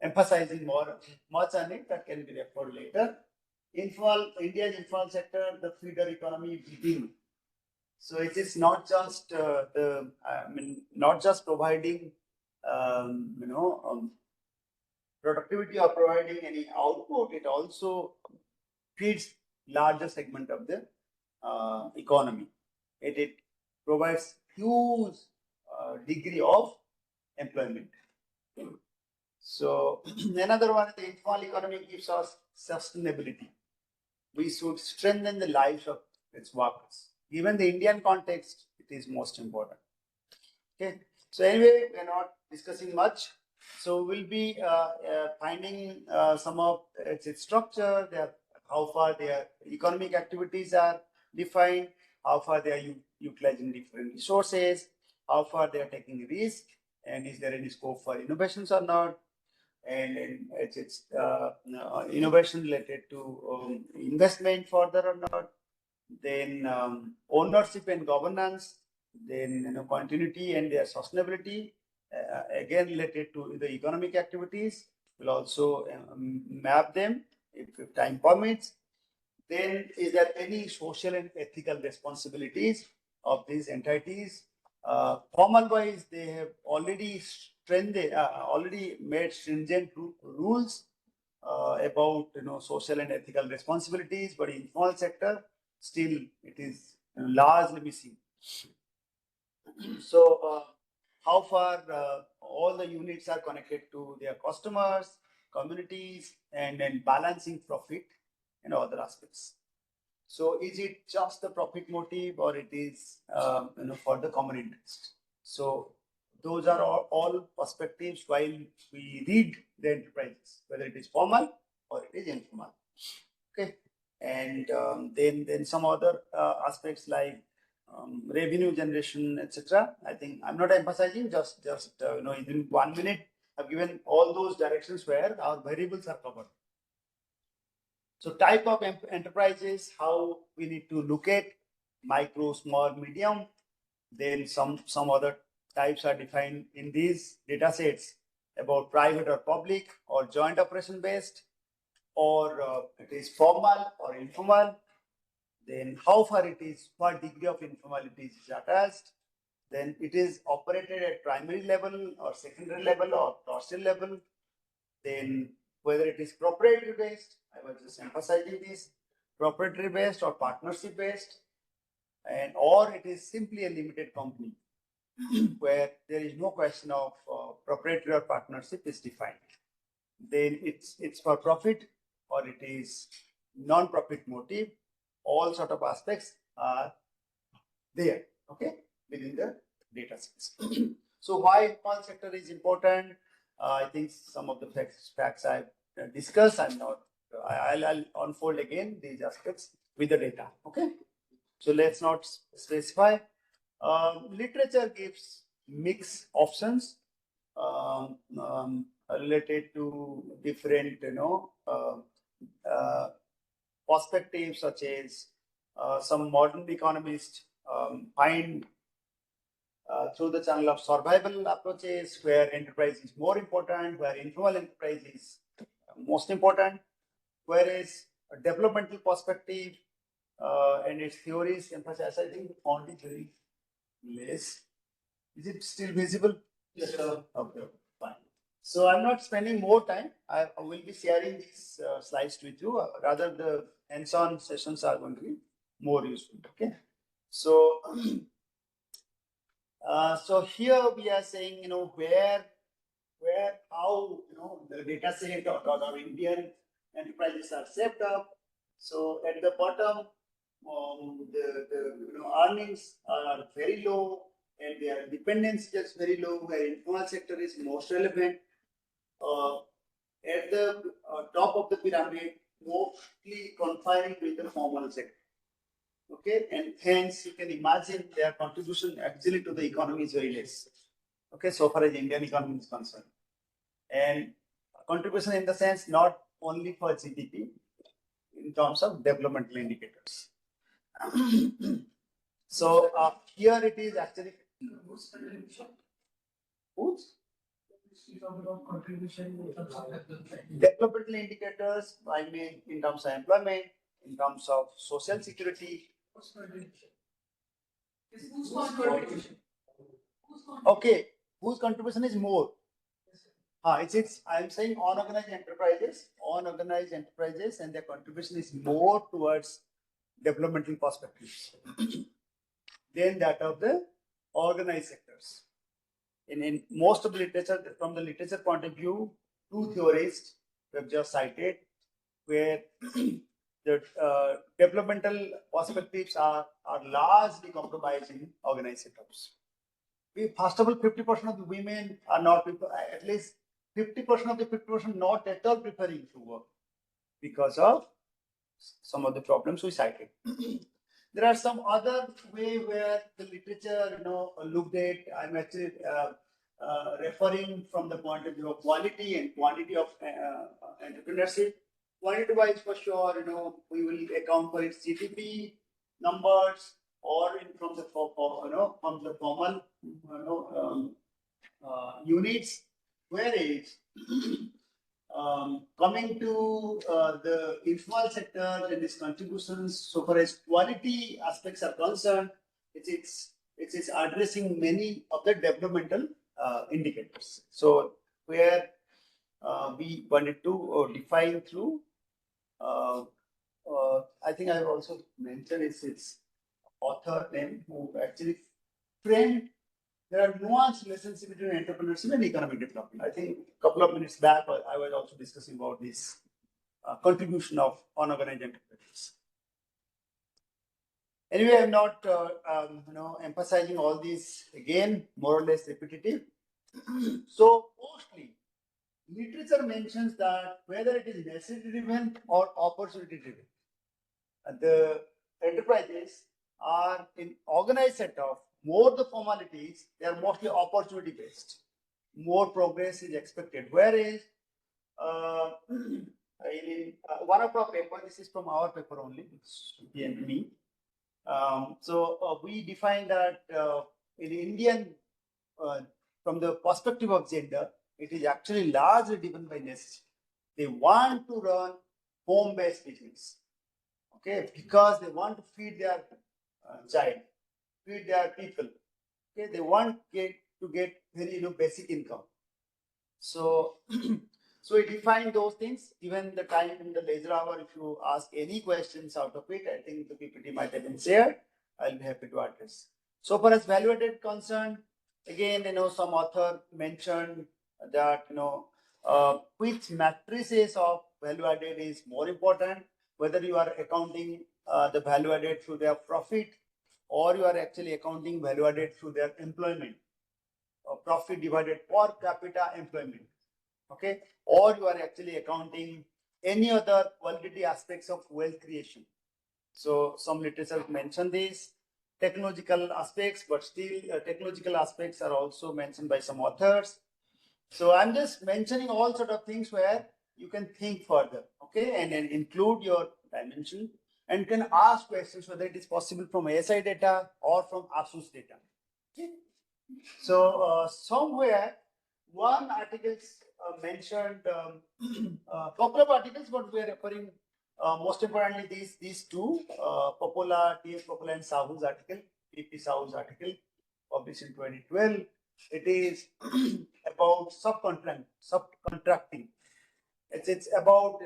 emphasizing much on it. That can be referred later. India's informal sector, the feeder economy within. So it is not just not just providing productivity or providing any output. It also feeds larger segment of the economy. It provides huge degree of employment. So another one, the informal economy gives us sustainability. We should strengthen the lives of its workers. Given the Indian context, it is most important. Okay. So anyway, we are not discussing much. So we'll be finding some of its structure, how far their economic activities are defined, how far they are utilizing different resources, how far they are taking risk, and is there any scope for innovations or not, and it's innovation related to investment further or not. then ownership and governance, then continuity and their sustainability, again related to the economic activities. We'll also map them if time permits. Then, is there any social and ethical responsibilities of these entities? Formal wise, they have already already made stringent rules about social and ethical responsibilities, but in small sector, still it is largely missing. So, how far all the units are connected to their customers, communities, and then balancing profit and other aspects. So, is it just the profit motive, or it is for the common interest? So, those are all perspectives while we read the enterprises, whether it is formal or it is informal. Okay, and then some other aspects like revenue generation, etc. I think I'm not emphasizing, just in 1 minute I've given all those directions where our variables are covered. So type of enterprises, how we need to look at micro, small, medium. Then some other types are defined in these data sets about private or public or joint operation based, or it is formal or informal. Then how far it is, what degree of informality is attached. Then it is operated at primary level or secondary level or tertiary level. Then whether it is proprietary based, I was just emphasizing this, proprietary based or partnership based, and or it is simply a limited company where there is no question of proprietary or partnership is defined. Then it's for profit or it is non-profit motive. All sort of aspects are there, okay, within the data sets. So why small sector is important? I think some of the facts I've discussed. I'll unfold again these aspects with the data. Okay, so let's not specify. Literature gives mixed options related to different, perspectives, such as some modern economists find through the channel of survival approaches where enterprise is more important, where informal enterprise is most important, whereas a developmental perspective and its theories emphasize, I think, font is very less. Is it still visible? Yes, sir. Okay, fine. So I'm not spending more time. I will be sharing these slides with you. Rather, the hands-on sessions are going to be more useful. Okay. So, so here we are saying, where how the data set or Indian enterprises are set up. So at the bottom, the earnings are very low and their dependence is very low, where informal sector is most relevant. At the top of the pyramid, mostly confining with the formal sector. Okay, and hence you can imagine their contribution actually to the economy is very less. Okay, so far as Indian economy is concerned, and contribution in the sense not only for GDP, in terms of developmental indicators. So here it is actually whose developmental indicators. I mean, in terms of employment, in terms of social security. Okay, whose contribution is more? It's I'm saying unorganized enterprises, and their contribution is more towards developmental perspectives than that of the organized sectors. In most of the literature, from the literature point of view, two theorists we have just cited, where the developmental perspectives are largely compromised in organized setups. First of all, 50% of the women are not, at least 50% of the 50% not at all preferring to work because of some of the problems we cited. There are some other way where the literature, looked at. I'm actually referring from the point of view of quality and quantity of entrepreneurship. Quantity wise, for sure, we will account for its GDP, numbers or from the from the formal units, whereas coming to the informal sector and its contributions, so far as quality aspects are concerned, it's addressing many of the developmental indicators. So where we wanted to define through, I think I also mentioned its author name who actually framed. There are nuanced relationship between entrepreneurship and economic development. I think a couple of minutes back, I was also discussing about this contribution of unorganized enterprises. Anyway, I'm not emphasizing all these again, more or less repetitive. So mostly, literature mentions that whether it is necessity driven or opportunity driven, the enterprises are in organized set of more the formalities, they are mostly opportunity based. More progress is expected. Whereas in one of our paper, this is from our paper only, it's me. We define that in Indian, from the perspective of gender, it is actually largely driven by necessity. They want to run home-based business, okay, because they want to feed their child, feed their people. Okay, they want to get very basic income. So, so we define those things. Even the time in the leisure hour, if you ask any questions out of it, I think the PPT might have been shared. I'll be happy to address. So far as value added concerned, again, some author mentioned that which matrices of value added is more important, whether you are accounting the value added through their profit or you are actually accounting value added through their employment, profit divided per capita employment, okay, or you are actually accounting any other qualitative aspects of wealth creation. So some literature mention these technological aspects, but still technological aspects are also mentioned by some authors. So I'm just mentioning all sort of things where you can think further, okay, and then include your dimension and can ask questions whether it is possible from ASI data or from ASUS data. Okay. So somewhere one article mentioned a couple of articles, but we are referring most importantly these two, Popola, T.S. Popola and Sahu's article, P.P. Sahu's article, published in 2012. It is about subcontracting. It's about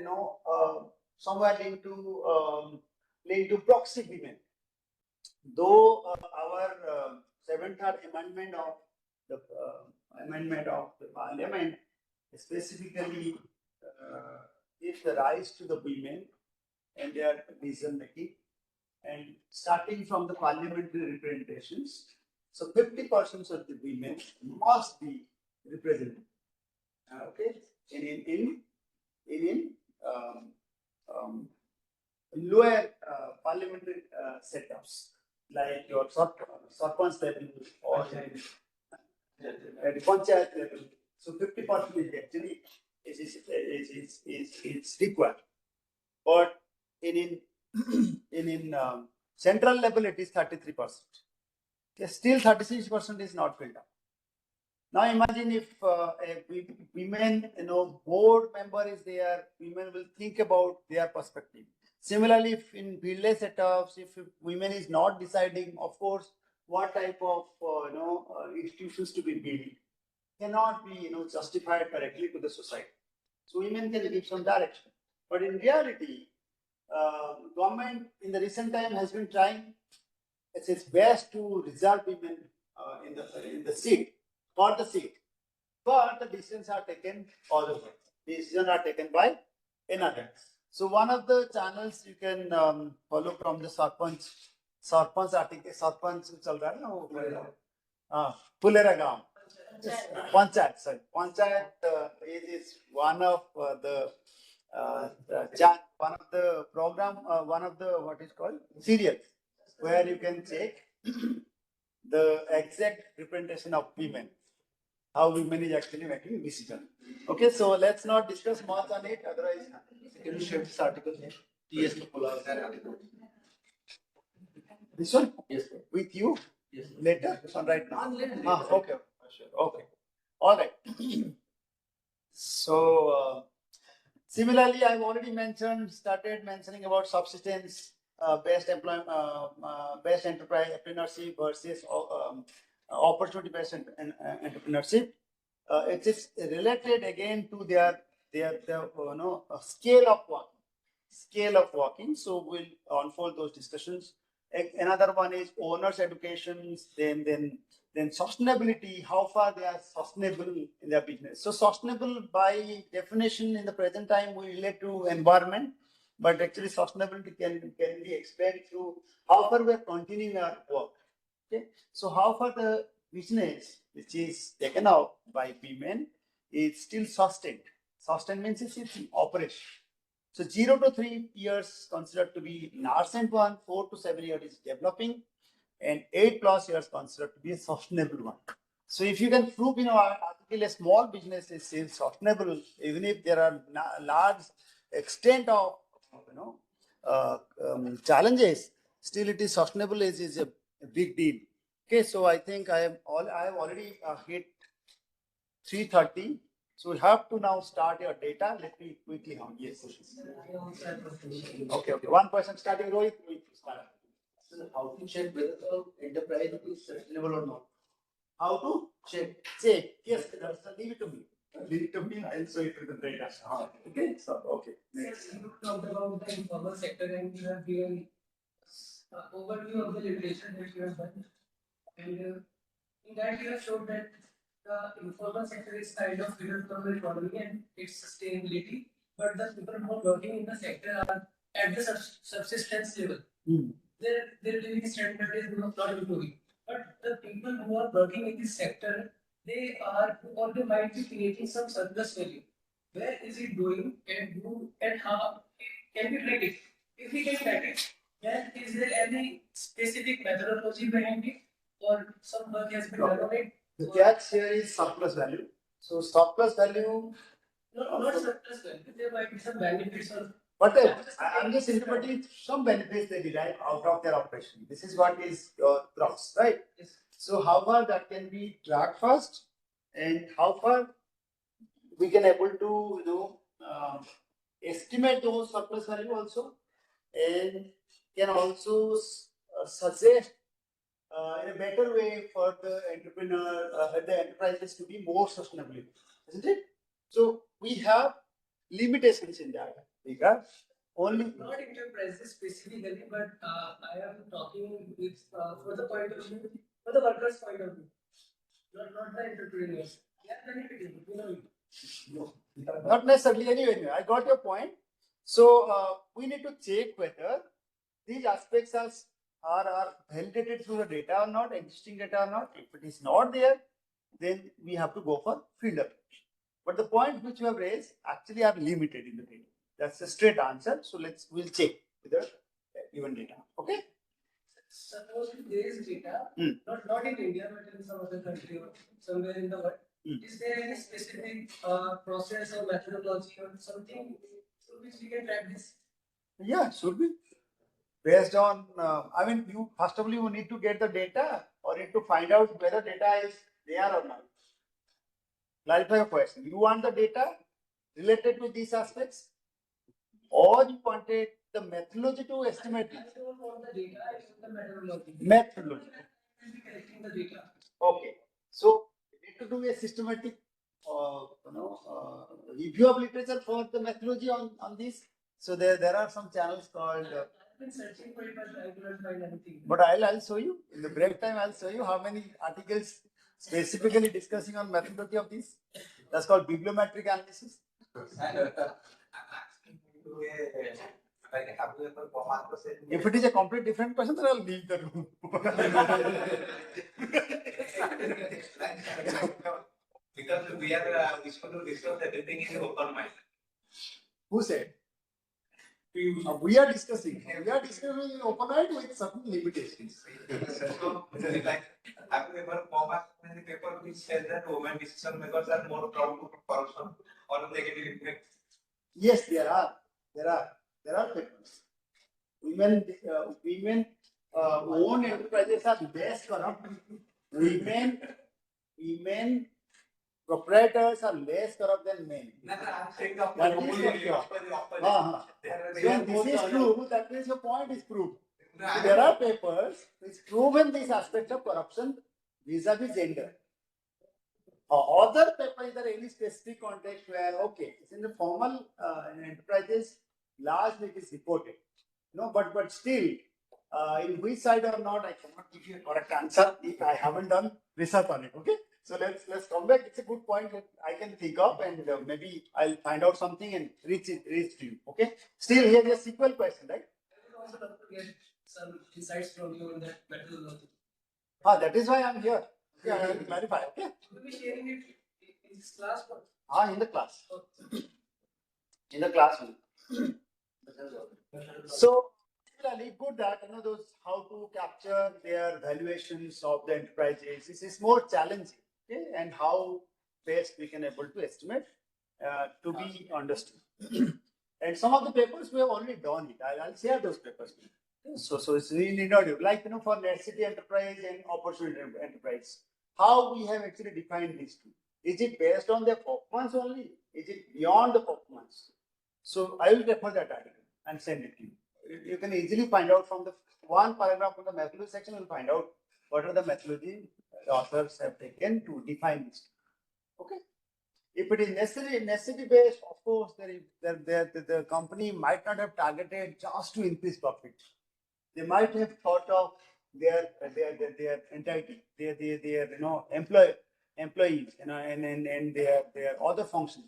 somewhere linked to proxy women. Though our seventh amendment of the parliament specifically gives the rights to the women and their decision making, and starting from the parliamentary representations, so 50% of the women must be represented. Okay, in lower parliamentary setups like your sarpanch level or the panchayat level. So 50% is actually is required. But in central level it is 33%. Still 36% is not filled up. Now imagine if women, board member is there, women will think about their perspective. Similarly, if in village setups, if women is not deciding, of course, what type of institutions to be built cannot be justified correctly to the society. So women can give some direction. But in reality, government in the recent time has been trying its best to reserve women in the seat, for the seat. But the decisions are taken otherwise. Decisions are taken by another. So one of the channels you can follow from the Sarpanch article, Sarpanch chal raha hai na, Pulera Gaon. Panchayat, sorry. Panchayat is one of one of the program, one of the what is called serials, where you can check the exact representation of women, how women is actually making decision. Okay, so let's not discuss much on it. Otherwise, can you share this article? T.S. Popola article. This one? Yes, sir. With you? Yes, sir. Later? Or right now? Later. Okay. Sure. Okay. All right. So, similarly, I've already started mentioning about subsistence based based entrepreneurship versus opportunity-based entrepreneurship. It is related again to their scale of working. So we'll unfold those discussions. Another one is owners' education, then sustainability, how far they are sustainable in their business. So sustainable by definition in the present time we relate to environment, but actually sustainability can be explained through how far we are continuing our work. Okay, so how far the business which is taken out by women is still sustained. Sustained means it's in operation. So 0 to 3 years considered to be nascent one, 4 to 7 years is developing, and 8+ years considered to be a sustainable one. So if you can prove in our article a small business is still sustainable, even if there are large extent of challenges, still it is sustainable is a big deal. Okay, so I think I have already hit 3:30. So we have to now start your data. Let me quickly on. Yes. Okay. One person starting. Rohit, start. So how to check whether the enterprise is sustainable or not? How to Check. Yes, leave it to me. Leave it to me. I'll show it to the data. Okay. So okay. Next. You talked about the informal sector and you have given overview of the literature that you have done. And in that you have shown that the informal sector is kind of hidden from the economy and its sustainability, but the people who are working in the sector are at the subsistence level. Their living standard is not improving. But the people who are working in this sector, they are or they might be creating some surplus value. Where is it going and who and how can we track it? If we can track it, then is there any specific methodology behind it or some work has been done on it? The catch here is surplus value. So surplus value. No, not surplus value. There might be some benefits or But I'm just interpreting some benefits they derive out of their operation. This is what is your gross, right? yes. So how far that can be tracked first, and how far we can able to estimate those surplus value also, and can also suggest in a better way for the entrepreneur, the enterprises to be more sustainable, isn't it? So we have limitations in that regard. Only Not enterprises specifically, but I am talking with for the point of view, for the workers' point of view, not the entrepreneurs. Yeah, benefiting, no, not necessarily. Anyway, I got your point. So we need to check whether these aspects are validated through the data or not, existing data or not. If it is not there, then we have to go for field application. But the points which you have raised actually are limited in the data. That's a straight answer. So we'll check with the given data. Okay. Suppose there is data, not in India, but in some other country or somewhere in the world. Is there any specific process or methodology or something through which we can track this? Yeah, should be. Based on, I mean, you first of all, you need to get the data or need to find out whether data is there or not. Clarify your question. You want the data related to these aspects, or you wanted the methodology to estimate it? I don't want the data, I want the methodology. Methodology. I will be collecting the data. Okay. So you need to do a systematic, review of literature for the methodology on this. So there are some channels called. I've been searching for it, but I couldn't find anything. But I'll show you in the break time. I'll show you how many articles specifically discussing on methodology of this. That's called bibliometric analysis. If it is a complete different question, then I'll leave the room. Because we are supposed to discuss everything in open mind. Who said? We are discussing in open mind with certain limitations. So, like, have you ever come up in the paper which says that women decision makers are more prone to corruption or negative effects? Yes, there are papers. Women owned enterprises are less corrupt. Women proprietors are less corrupt than men. I'm saying the That is opposite. for sure. Opposite. Uh-huh. There When this is true, that means your point is proved. So there are papers which proven these aspects of corruption vis-a-vis gender. Other paper is there any specific context where okay, it's in the formal enterprises, largely it is reported. But still, in which side or not, I cannot give you a correct answer if I haven't done research on it. Okay, so let's come back. It's a good point that I can think of, and maybe I'll find out something and reach to you. Okay, still here's a sequel question, right? I would also love to get some insights from you on that methodology. That is why I'm here. Yeah, I will clarify. Okay. Will be sharing it in this class? In the class. In the classroom. So similarly, good that those how to capture their valuations of the enterprises. This is more challenging, okay, and how best we can able to estimate to be understood. And some of the papers we have already done it. I'll share those papers. So it's really not like for necessity enterprise and opportunity enterprise. How we have actually defined these two? Is it based on their performance only? Is it beyond the performance? So I will refer that article and send it to you. You can easily find out from the one paragraph from the methodology section. You'll find out what are the methodology the authors have taken to define this. Okay. If it is necessity based, of course, the company might not have targeted just to increase profit. They might have thought of their entity, their employees, and their other functions.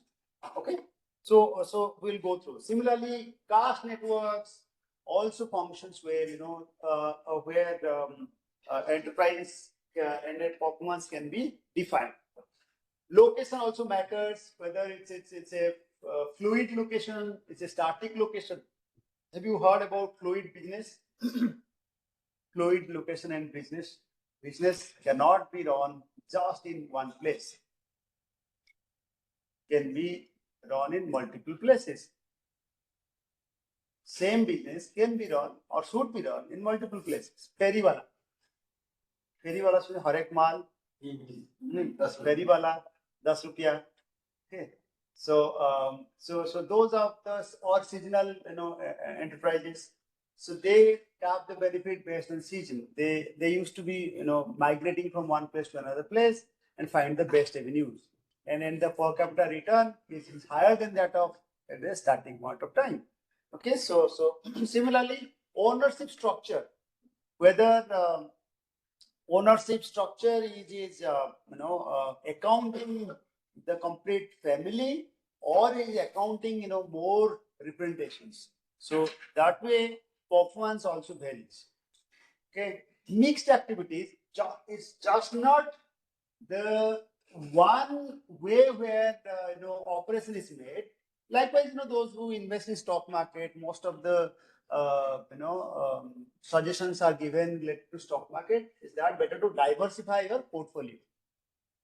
Okay. So we'll go through. Similarly, caste networks also functions where enterprise and net performance can be defined. Location also matters, whether it's a fluid location, it's a static location. Have you heard about fluid business? Fluid location and business. Business cannot be run just in one place. Can be run in multiple places. Same business can be run or should be run in multiple places. Ferry wala से हर एक माल 10 ferry wala 10 रुपया. Okay. So those are the or seasonal enterprises. So they tap the benefit based on season. They used to be migrating from one place to another place and find the best avenues. And then the per capita return is higher than that of at the starting point of time. Okay, so similarly, ownership structure, whether ownership structure is accounting the complete family or is accounting more representations. So that way performance also varies. Okay, mixed activities is just not the one way where the operation is made. Likewise, those who invest in stock market, most of the suggestions are given related to stock market. Is that better to diversify your portfolio?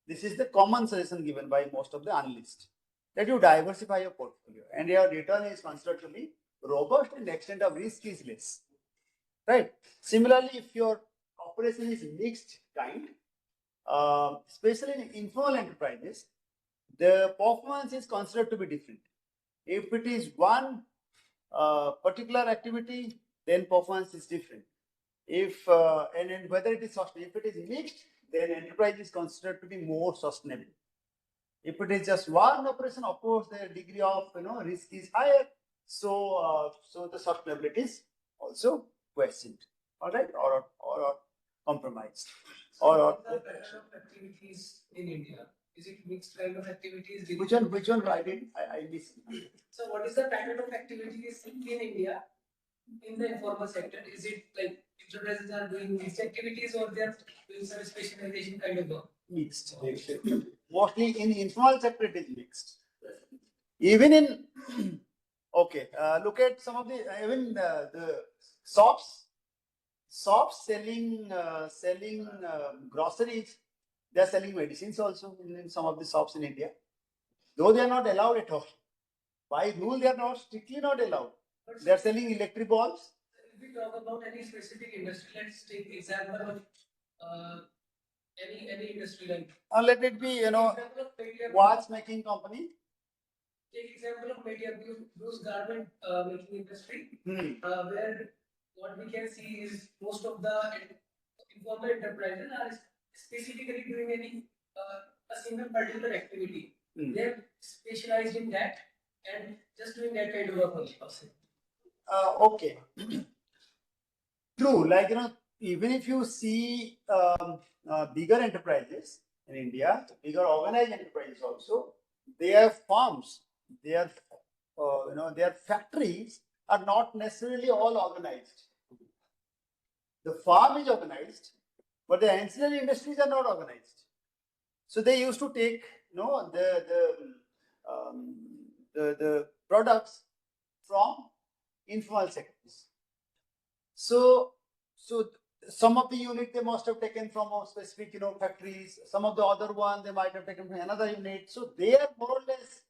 This is the common suggestion given by most of the analysts, that you diversify your portfolio and your return is considered to be robust and the extent of risk is less. Right. Similarly, if your operation is mixed kind, especially in informal enterprises, the performance is considered to be different. If it is one particular activity, then performance is different. If and whether it is sustainable, if it is mixed, then enterprise is considered to be more sustainable. If it is just one operation, of course, the degree of risk is higher, so the sustainability is also questioned. All right, or compromised. Or the pattern of activities in India? Is it mixed kind of activities? Which one? I missed. So what is the pattern of activities in India in the informal sector? Is it like enterprises are doing mixed activities or they are doing some specialization kind of work? Mixed. Mostly in informal sector it is mixed. Even in okay, look at some of the even the shops selling groceries. They are selling medicines also in some of the shops in India, though they are not allowed at all. By rule, they are not strictly not allowed. They are selling electric bulbs. if we talk about any specific industry, let's take example of any industry like. Let it be, Example of media. watchmaking company. Take example of media, those garment making industry, where what we can see is most of the informal enterprises are specifically doing a single particular activity. They're specialized in that and just doing that kind of work only. Okay. True, like even if you see bigger enterprises in India, bigger organized enterprises also, their farms, their their factories are not necessarily all organized. The farm is organized, but the ancillary industries are not organized. So they used to take the products from informal sectors. So some of the unit they must have taken from a specific factories. Some of the other one they might have taken from another unit. So they are more or less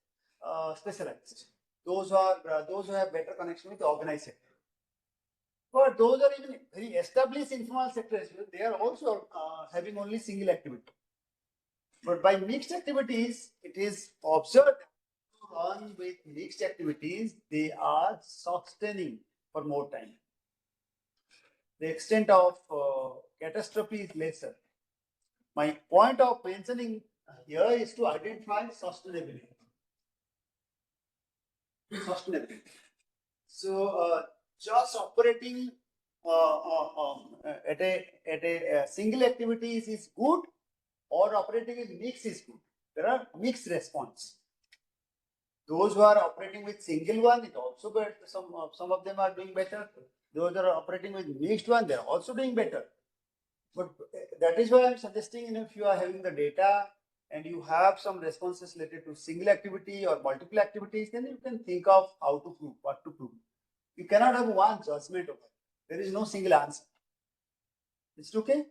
specialized. Those who have better connection with the organized sector. But those are even very established informal sectors. They are also having only single activity. But by mixed activities, it is observed that to run with mixed activities, they are sustaining for more time. The extent of catastrophe is lesser. My point of mentioning here is to identify sustainability. Sustainability. So just operating at a single activities is good, or operating in mix is good. There are mixed response. Those who are operating with single one is also good. Some of them are doing better. Those that are operating with mixed one, they are also doing better. But that is why I'm suggesting, if you are having the data and you have some responses related to single activity or multiple activities, then you can think of how to prove, what to prove. You cannot have one judgment of it. There is no single answer. It's okay?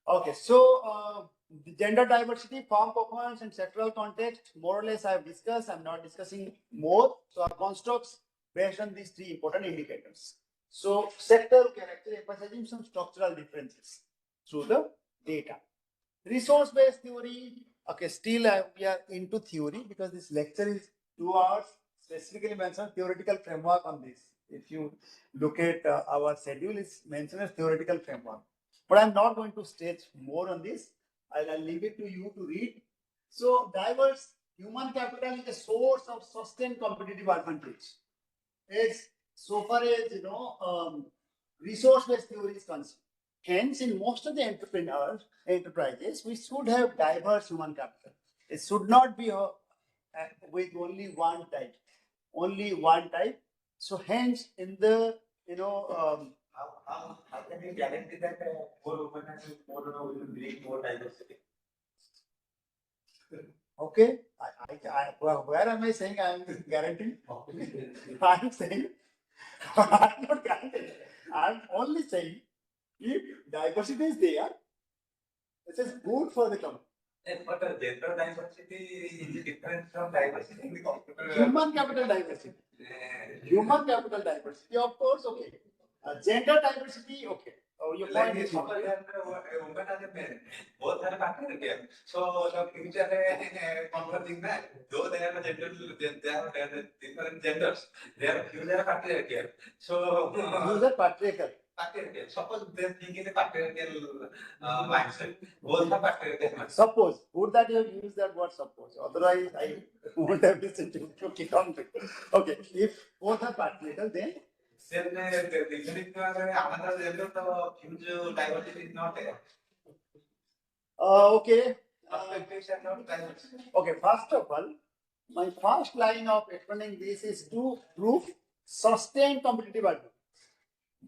Okay, so the gender diversity, farm performance, and sectoral context, more or less I have discussed. I'm not discussing more. So our constructs based on these three important indicators. So sector character emphasizing some structural differences through the data. Resource-based theory. Okay, still we are into theory because this lecture is 2 hours. Specifically mentioned theoretical framework on this. If you look at our schedule, it's mentioned as theoretical framework. But I'm not going to stretch more on this. I'll leave it to you to read. So diverse human capital is a source of sustained competitive advantage. As so far as resource-based theory is concerned. Hence, in most of the enterprises, we should have diverse human capital. It should not be with only one type. Only one type. So hence, in the How can you guarantee that more women and more will bring more diversity? Okay, where am I saying I am guaranteeing? I'm saying I'm not guaranteeing. I'm only saying if diversity is there, it is good for the company. But gender diversity is different from diversity in the computer. Human capital diversity. Human capital diversity, of course, okay. Gender diversity, okay. Oh, your point is Women as a parent, both are patriarchal. So the future converging that, though they are different genders, they are patriarchal. So those are patriarchal. Patriarchal. Suppose they think in a patriarchal mindset, both are patriarchal mindset. Suppose, good that you have used that word suppose. Otherwise, I won't have listened to keep on. Okay, if both are patriarchal, then Even if you are another gender, the huge diversity is not there. okay. Perspectives are not diverse. Okay, first of all, my first line of explaining this is to prove sustained competitive advantage.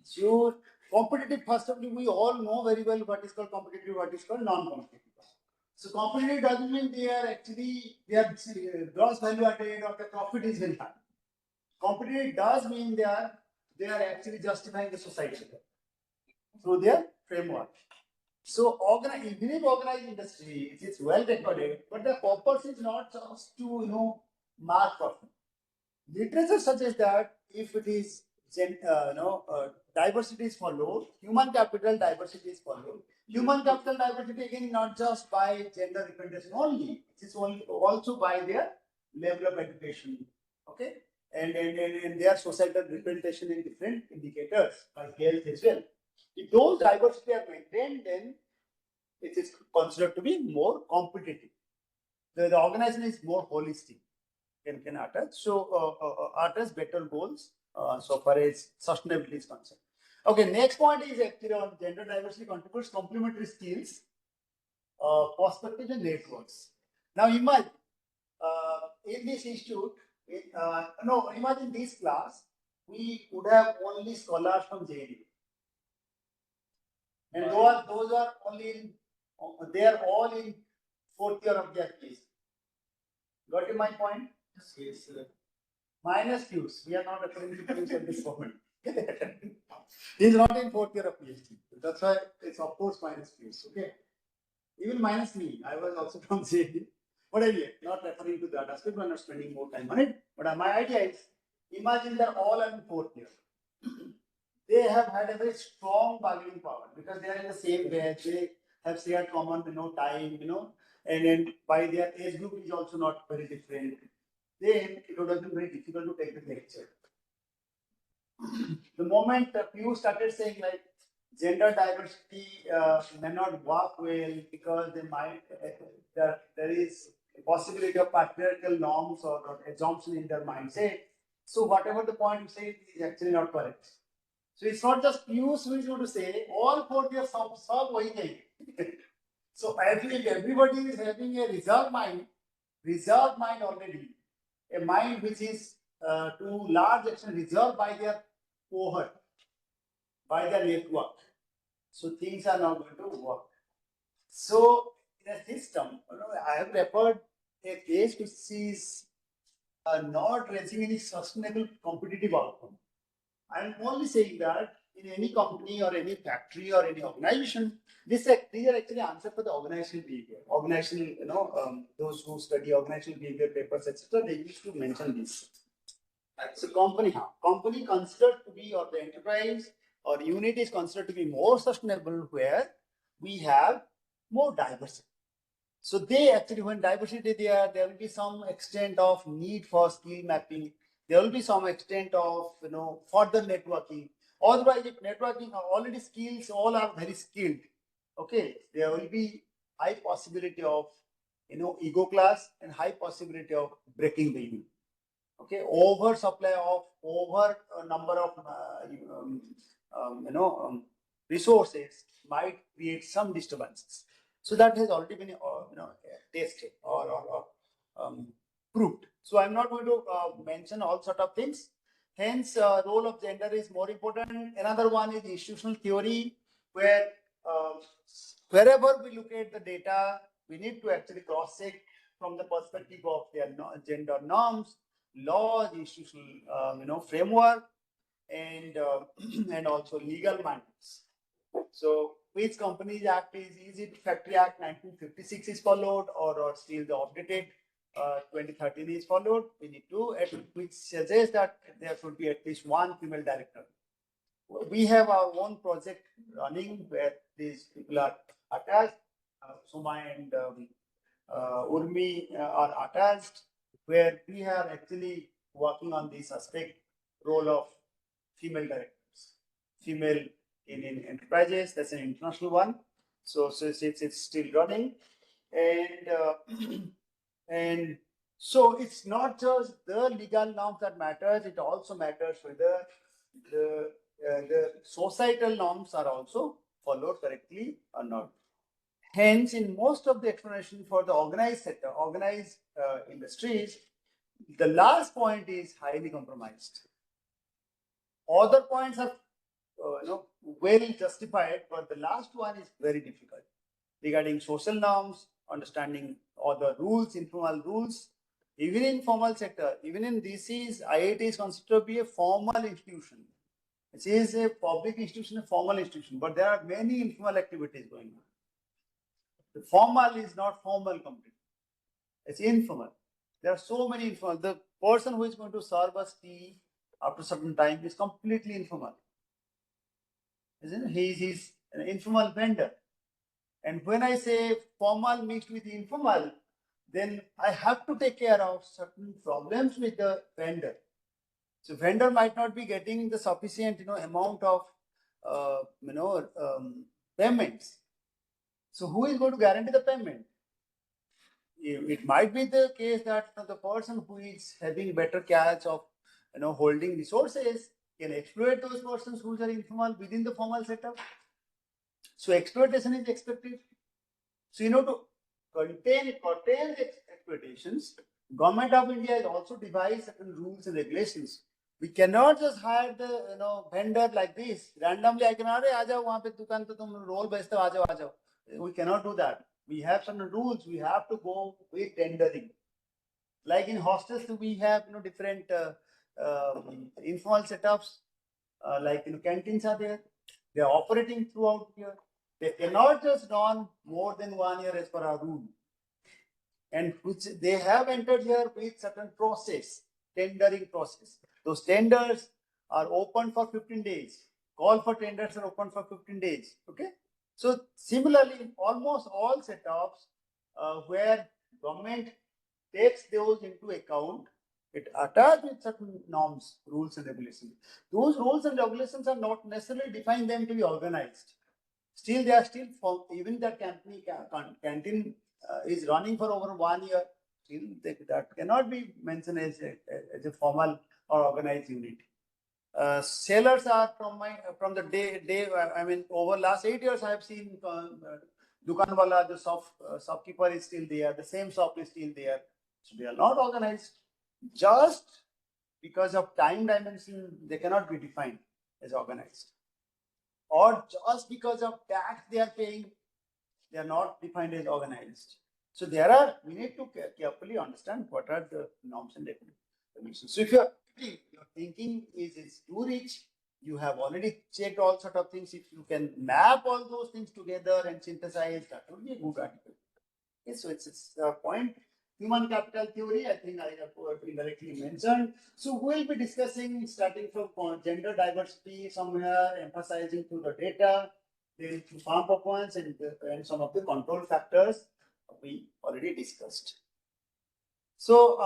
So, competitive, first of all, we all know very well what is called competitive, what is called non-competitive. So, competitive doesn't mean they are gross value added or the profit is very high. Competitive does mean they are actually justifying the society through their framework. So, even if organized industry, it is well recorded, but the purpose is not just to mark profit. Literature suggests that if it is diversity is followed. Human capital diversity is followed. Human capital diversity again not just by gender representation only. It is also by their level of education. Okay, and their societal representation in different indicators by health as well. If those diversity are maintained, then it is considered to be more competitive. The organization is more holistic, can address better goals so far as sustainability is concerned. Okay, next point is actually on gender diversity contributes complementary skills, perspectives and networks. Now imagine in this institute, imagine this class, we would have only scholars from JD. And those are only in, they are all in fourth year of their PhD. Got my point? Yes, sir. Minus Qs. We are not referring to Qs at this moment. He is not in fourth year of PhD. That's why it's of course minus Qs. Okay. Even minus me. I was also from JD. But anyway, not referring to that aspect. I'm not spending more time on it. But my idea is, imagine they're all in fourth year. They have had a very strong bargaining power because they are in the same batch. They have shared common, time, and then by their age group is also not very different. Then it would have been very difficult to take the lecture. The moment you started saying like gender diversity may not work well because they might there is a possibility of patriarchal norms or assumption in their mindset. So whatever the point you say is actually not correct. So it's not just you switch to say all four years सब वही नहीं. So I think everybody is having a reserved mind already, a mind which is to large extent reserved by their cohort, by their network. So things are not going to work. So in a system, I have referred a case which is not raising any sustainable competitive outcome. I'm only saying that in any company or any factory or any organization, these are actually answer for the organizational behavior. Organizational, those who study organizational behavior papers, etc., they used to mention this. So company considered to be, or the enterprise or unit is considered to be more sustainable where we have more diversity. So they actually, when diversity there will be some extent of need for skill mapping. There will be some extent of further networking. Otherwise, if networking are already skills, all are very skilled. Okay, there will be high possibility of ego class and high possibility of breaking the unit. Okay, oversupply of number of resources might create some disturbances. So that has already been tested or proved. So I'm not going to mention all sort of things. Hence, role of gender is more important. Another one is institutional theory, where wherever we look at the data, we need to actually cross check from the perspective of their gender norms, laws, institutional framework, and and also legal mandates. So which Companies Act is it Factory Act 1956 is followed or still the updated 2013 is followed? We need to, which suggests that there should be at least one female director. We have our own project running where these people are attached. Suma and Urmi are attached, where we are actually working on this aspect, role of female directors, female in enterprises. That's an international one. So it's still running, and and so it's not just the legal norms that matters. It also matters whether the societal norms are also followed correctly or not. Hence, in most of the explanation for the organized sector, organized industries, the last point is highly compromised. Other points are well justified, but the last one is very difficult regarding social norms, understanding other rules, informal rules. Even in formal sector, even in DCs, IIT is considered to be a formal institution. It is a public institution, a formal institution, but there are many informal activities going on. The formal is not formal completely. It's informal. There are so many informal. The person who is going to serve us tea after a certain time is completely informal. Isn't it? He's an informal vendor. And when I say formal mixed with informal, then I have to take care of certain problems with the vendor. So vendor might not be getting the sufficient, amount of, payments. So who is going to guarantee the payment? It might be the case that the person who is having better catch of, holding resources can exploit those persons who are informal within the formal setup. So exploitation is expected. So, to curtail exploitations, Government of India has also devised certain rules and regulations. We cannot just hire the vendor like this randomly. I cannot say, "Aa jao, wahan pe dukaan pe tum roll bechte ho, aa jao, aa jao." We cannot do that. We have some rules. We have to go with tendering. Like in hostels, we have different informal setups. Like canteens are there. They are operating throughout here. They cannot just run more than 1 year as per our rule. And which they have entered here with certain process, tendering process. Those tenders are open for 15 days. Call for tenders are open for 15 days. Okay. So similarly, in almost all setups where government takes those into account, it attached with certain norms, rules and regulations. Those rules and regulations are not necessarily defined them to be organized. Still, they are still even that canteen is running for over 1 year. Still, that cannot be mentioned as a formal or organized unit. Sellers are from the day. I mean, over last 8 years, I have seen dukan wala, the shopkeeper is still there. The same shop is still there. So they are not organized. Just because of time dimension, they cannot be defined as organized. Or just because of tax they are paying, they are not defined as organized. So we need to carefully understand what are the norms and regulations. So if your thinking is too rich, you have already checked all sort of things. If you can map all those things together and synthesize, that would be a good article. Okay, so it's a point. Human capital theory, I think I have indirectly mentioned. So we'll be discussing starting from gender diversity somewhere, emphasizing to the data, then to farm performance and some of the control factors we already discussed. So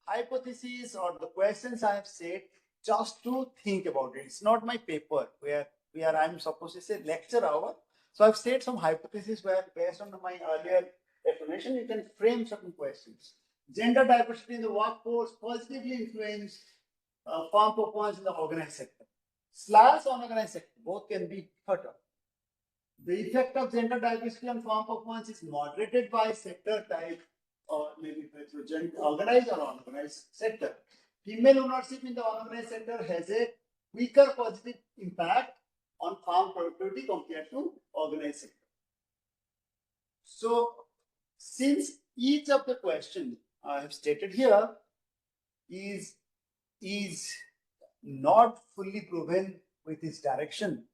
hypotheses or the questions I have said, just to think about it. It's not my paper where I'm supposed to say lecture hour. So I've said some hypotheses where based on my earlier explanation, you can frame certain questions. Gender diversity in the workforce positively influence farm performance in the organized sector. / unorganized sector, both can be thought of. The effect of gender diversity on farm performance is moderated by sector type or maybe through organized or unorganized sector. Female ownership in the unorganized sector has a weaker positive impact on farm productivity compared to organized sector. So, since each of the questions I have stated here is not fully proven with its direction,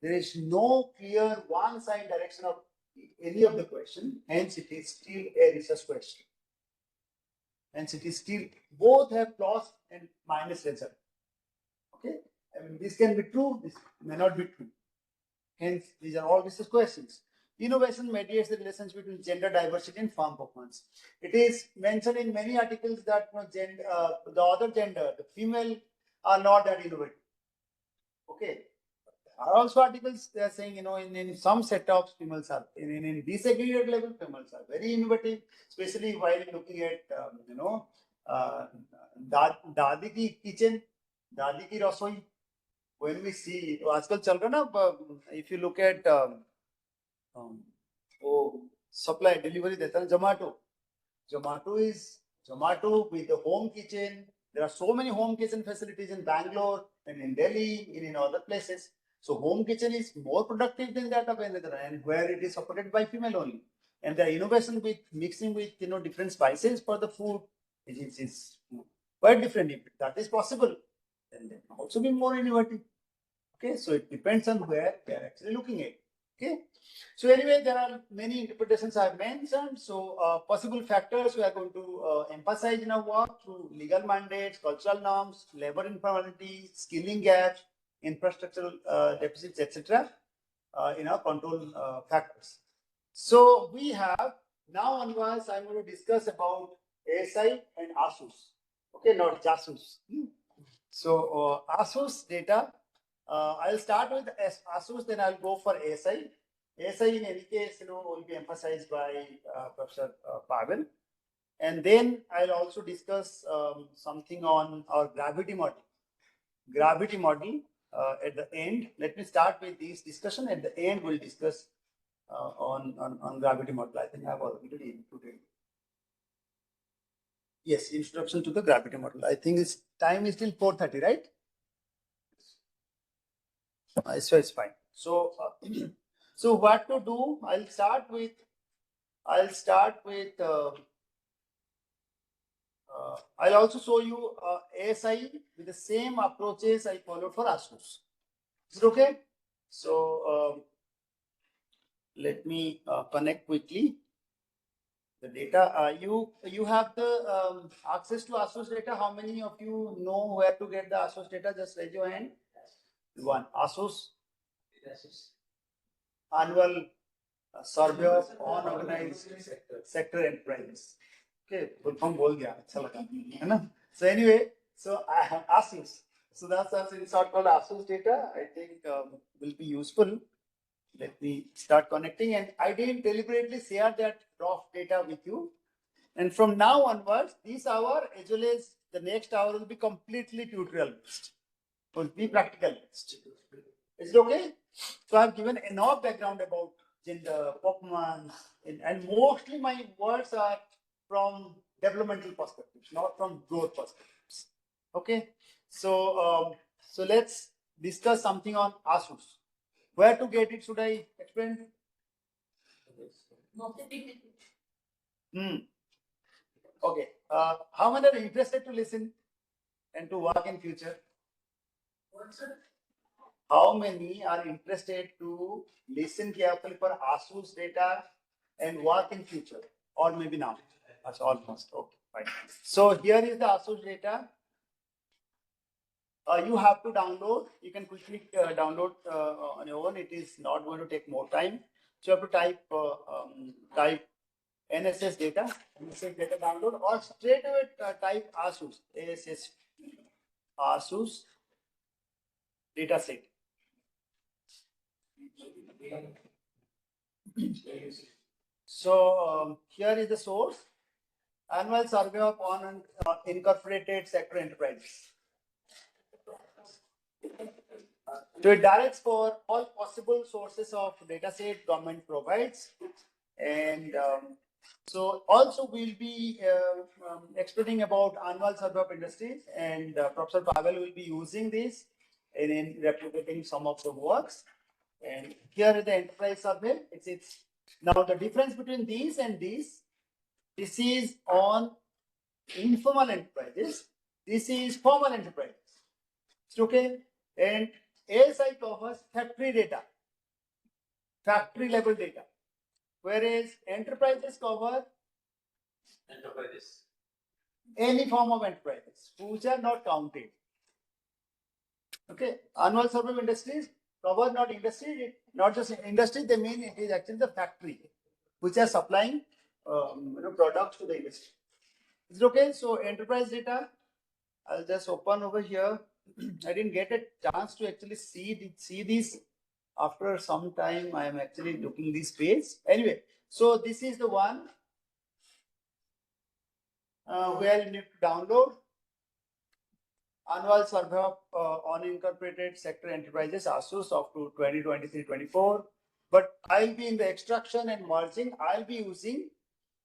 there is no clear one-side direction of any of the question, hence it is still a research question. Hence it is still, both have plus and minus result. Okay, I mean, this can be true, this may not be true. Hence, these are all research questions. Innovation mediates the relationship between gender diversity and farm performance. It is mentioned in many articles that the other gender, the female, are not that innovative. Okay. Are also articles they are saying, in some setups, females are in disaggregated level, females are very innovative, especially while looking at दादी की kitchen, दादी की रसोई. When we see, आजकल चल रहा ना, if you look at supply delivery देता है Zomato. Zomato with the home kitchen. There are so many home kitchen facilities in Bangalore and in Delhi and in other places. So home kitchen is more productive than that of another, and where it is supported by female only. And the innovation with mixing with different spices for the food is quite different. If that is possible, then they can also be more innovative. Okay, so it depends on where they are actually looking at. Okay. So anyway, there are many interpretations I've mentioned. So possible factors we are going to emphasize in our work through legal mandates, cultural norms, labor informality, skilling gaps, infrastructural deficits, etc. In our control factors. So we have now onwards I'm going to discuss about ASI and ASUS. Okay, not JASUS. So ASUS data. I'll start with ASUS, then I'll go for ASI. ASI in any case, will be emphasized by Professor Pavel. And then I'll also discuss something on our gravity model. Gravity model at the end. Let me start with this discussion. At the end, we'll discuss on gravity model. I think I've already included. Yes, introduction to the gravity model. I think it's time is till 4:30, right? So it's fine. So, so what to do? I'll start with. I'll also show you ASI with the same approaches I followed for ASUS. Is it okay? So let me connect quickly the data. You have the access to ASUS data. How many of you know where to get the ASUS data? Just raise your hand. One. ASUS annual survey of unorganized sector enterprises. Okay, full form बोल गया अच्छा लगा है ना? So anyway, so I have ASUS. So that's in short called ASUS data. I think will be useful. Let me start connecting, and I didn't deliberately share that raw data with you. And from now onwards, this hour as well as the next hour will be completely tutorial based, will be practical based. Is it okay? So I've given enough background about gender, performance, and mostly my words are from developmental perspectives, not from growth perspectives. Okay, so so let's discuss something on ASUS. Where to get it? Should I explain? Okay. How many are interested to listen and to work in future? How many are interested to listen carefully for ASUS data and work in future, or maybe now? That's almost okay. Fine. So here is the ASUS data. You have to download. You can quickly download on your own. It is not going to take more time. So you have to type NSS data download, or straight away type ASUS ASUS data set. So here is the source: annual survey of unincorporated sector enterprises. So it directs for all possible sources of data set government provides, and so also we'll be explaining about annual survey of industries, and Professor Pavel will be using this in replicating some of the works. And here is the enterprise survey. It's now the difference between these and these. This is on informal enterprises. This is formal enterprises. Okay, and ASI covers factory data, factory level data, whereas enterprises cover any form of enterprises which are not counted. Okay, annual survey of industries cover not industry, not just industry. They mean it is actually the factory which are supplying products to the industry. Is it okay? So enterprise data, I'll just open over here. I didn't get a chance to actually see this. After some time, I am actually looking this page. Anyway, so this is the one where you need to download annual survey of unincorporated sector enterprises ASUS up to 2023-24. But I'll be in the extraction and merging. I'll be using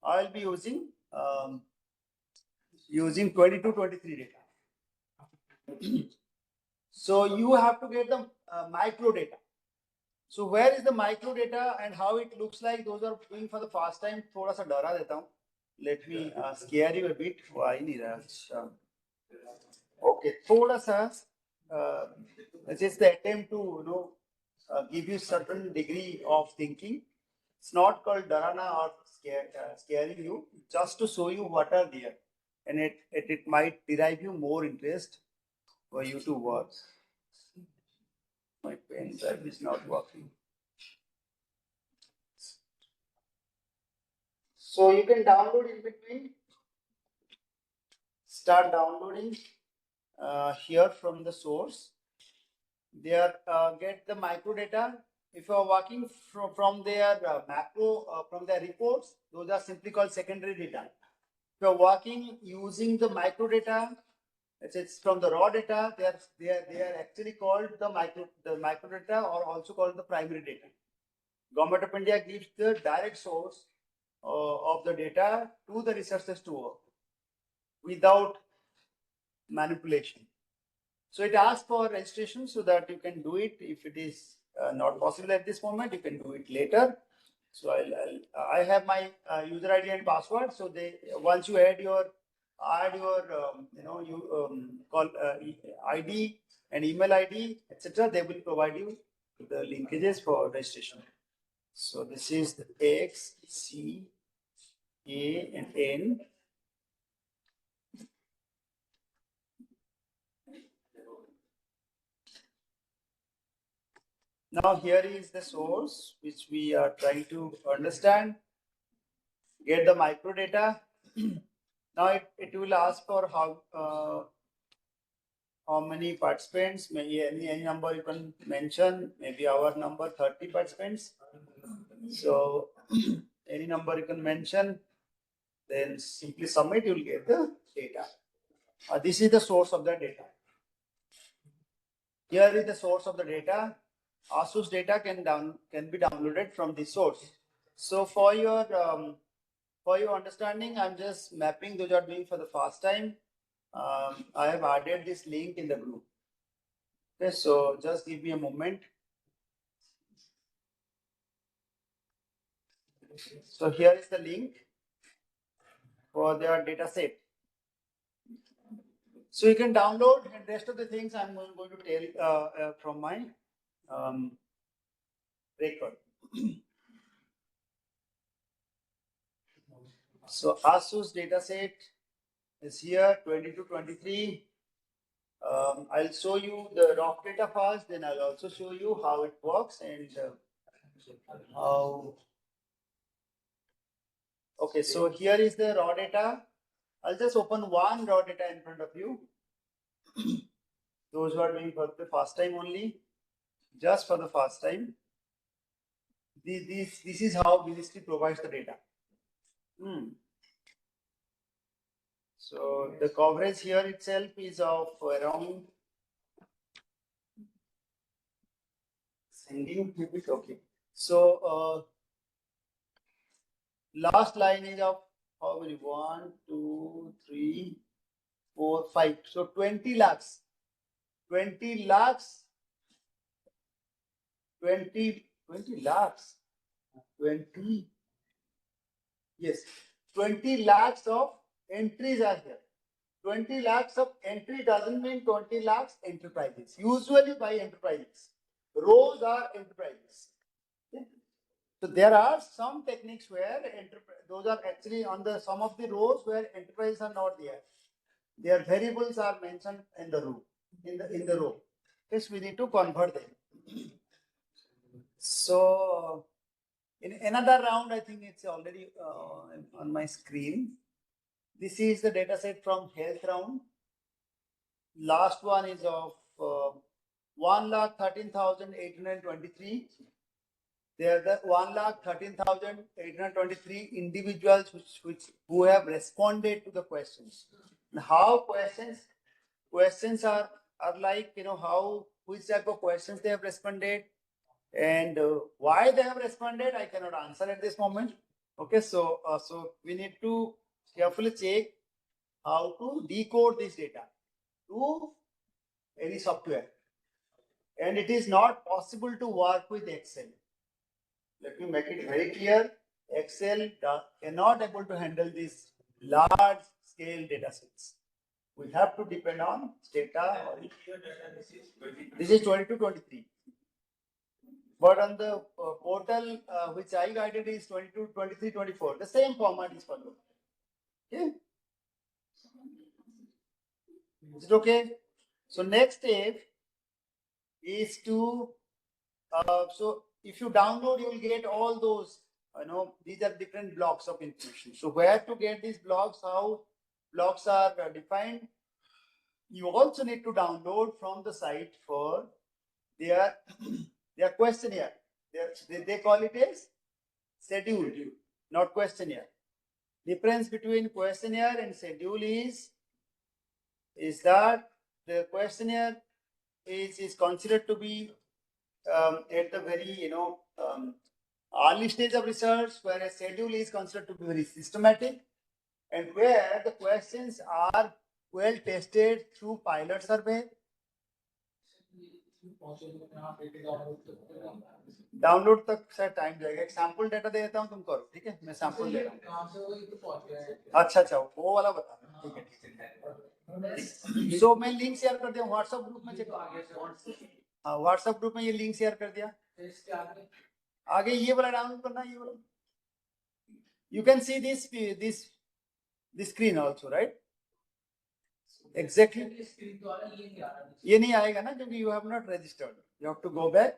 22-23 data. So you have to get the micro data. So where is the micro data and how it looks like? Those are doing for the first time. थोड़ा सा डरा देता हूँ. Let me scare you a bit. Why नहीं रहा? Okay, थोड़ा सा. It's just the attempt to give you certain degree of thinking. It's not called dharana or scaring you, just to show you what are there, and it might derive you more interest for you to work. My pen drive is not working. So you can download in between. Start downloading here from the source. There get the microdata. If you are working from their macro, from their reports, those are simply called secondary data. If you are working using the microdata, it's from the raw data. They are actually called the microdata, or also called the primary data. Government of India gives the direct source of the data to the researchers to work without manipulation. So it asks for registration so that you can do it. If it is not possible at this moment, you can do it later. So I have my user ID and password. So once you add your call ID and email ID, etc., they will provide you the linkages for registration. So this is the X, C, A, and N. Now here is the source which we are trying to understand. Get the microdata. Now it will ask for how many participants, maybe any number you can mention, maybe our number 30 participants. So any number you can mention, then simply submit, you will get the data. This is the source of the data. Here is the source of the data. ASUS data can be downloaded from this source. So for your understanding, I'm just mapping those are doing for the first time. I have added this link in the group. Okay, so just give me a moment. So here is the link for their data set. So you can download, and rest of the things I'm going to tell from my record. So ASUS dataset is here, 22-23. I'll show you the raw data first, then I'll also show you how it works and how. Okay, so here is the raw data. I'll just open one raw data in front of you. Those who are doing for the first time only, just for the first time. This is how ministry provides the data. So the coverage here itself is of around sending cubic. Okay. So last line is of how many? 1, 2, 3, 4, 5. So 20 lakhs. 20 lakhs. 20 lakhs. 20. Yes. 20 lakhs of entries are here. 20 lakhs of entry doesn't mean 20 lakhs enterprises. Usually by enterprises. Rows are enterprises. Okay. So there are some techniques where those are actually on the some of the rows where enterprises are not there. Their variables are mentioned in the row. In the row. Yes, we need to convert them. So in another round, I think it's already on my screen. This is the data set from health round. Last one is of 1,13,823. There are the 1,13,823 individuals who have responded to the questions. And how questions are like, which type of questions they have responded, and why they have responded, I cannot answer at this moment. Okay, so we need to carefully check how to decode this data to any software, and it is not possible to work with Excel. Let me make it very clear. Excel cannot able to handle these large scale data sets. We have to depend on data. This is 22-23. But on the portal which I guided is 22, 23, 24. The same format is followed. Okay. Is it okay? So next step is to so if you download, you will get all those. These are different blocks of information. So where to get these blocks? How blocks are defined? You also need to download from the site for their their questionnaire. They call it as schedule, not questionnaire. Difference between questionnaire and schedule is that the questionnaire is considered to be at the very early stage of research, whereas schedule is considered to be very systematic, and where the questions are well tested through pilot survey. Download तक शायद time जाएगा. एक sample data दे देता हूँ, तुम करो. ठीक है, मैं सैंपल दे रहा हूँ. अच्छा वो वाला बता. ठीक है. सो मैं लिंक शेयर कर दिया व्हाट्सएप ग्रुप में. चेक. हाँ, व्हाट्सएप ग्रुप में ये लिंक शेयर कर दिया. आगे ये वाला डाउनलोड करना. ये वाला you can see this screen also, right? Exactly. ये नहीं आएगा ना, क्योंकि you have not registered. You have to go back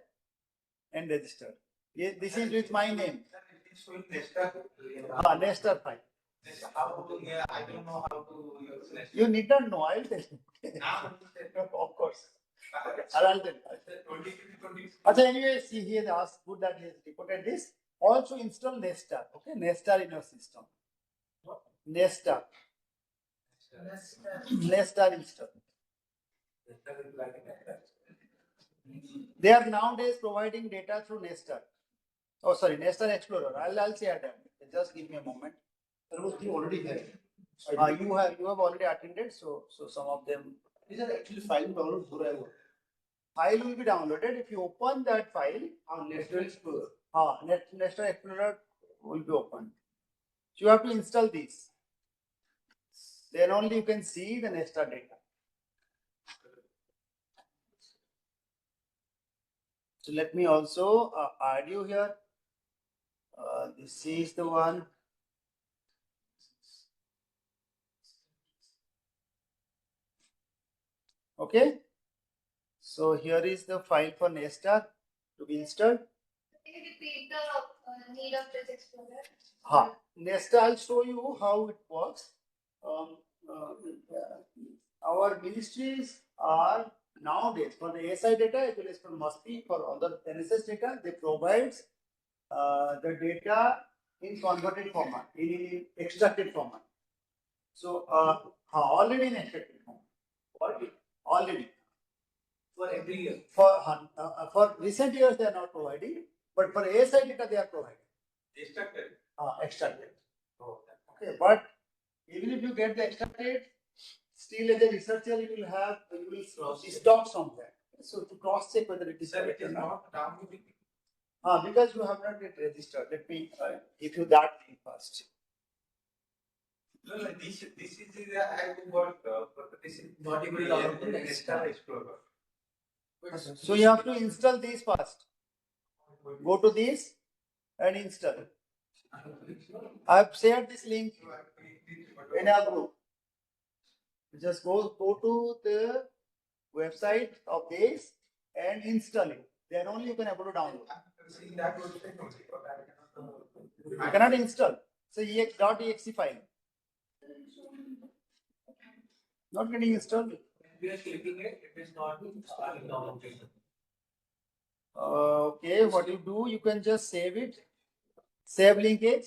and register. This is with my name. Nester file. I don't know how to use Nester. You need not know. I'll tell you. Of course. I'll tell you. Anyway, see here, ask good that he has reported this. Also install Nester. Okay, Nester in your system. Nester install. They are nowadays providing data through Nester. Oh, sorry, Nester Explorer. I'll share that. Just give me a moment. You already have. You have already attended, so some of them. These are actually file download forever. File will be downloaded if you open that file. On Nester Explorer. Nester Explorer will be opened. So you have to install these. Then only you can see the Nester data. So let me also add you here. This is the one. Okay. So here is the file for Nester to be installed. Can you repeat the need of this explorer? Nester, I'll show you how it works. Our ministries are nowadays for the SI data as well as for MUSPI, for other NSS data, they provide the data in converted format, in extracted format. So already in extracted format. Already. For every year. For recent years they are not providing, but for ASI data they are providing. Extracted. Okay, but even if you get the extracted, still as a researcher you will stop somewhere. So to cross check whether it is correct or not. Because you have not yet registered. Let me give you that thing first. No, this is I got this is not even Nester Explorer. So you have to install these first. Go to this and install. I have shared this link in our group. Just go to the website of this and install it. Then only you can able to download. You cannot install. So .exe file. Not getting installed. We are clicking it, it is not downloading. Okay, what you do, you can just save it. Save linkage.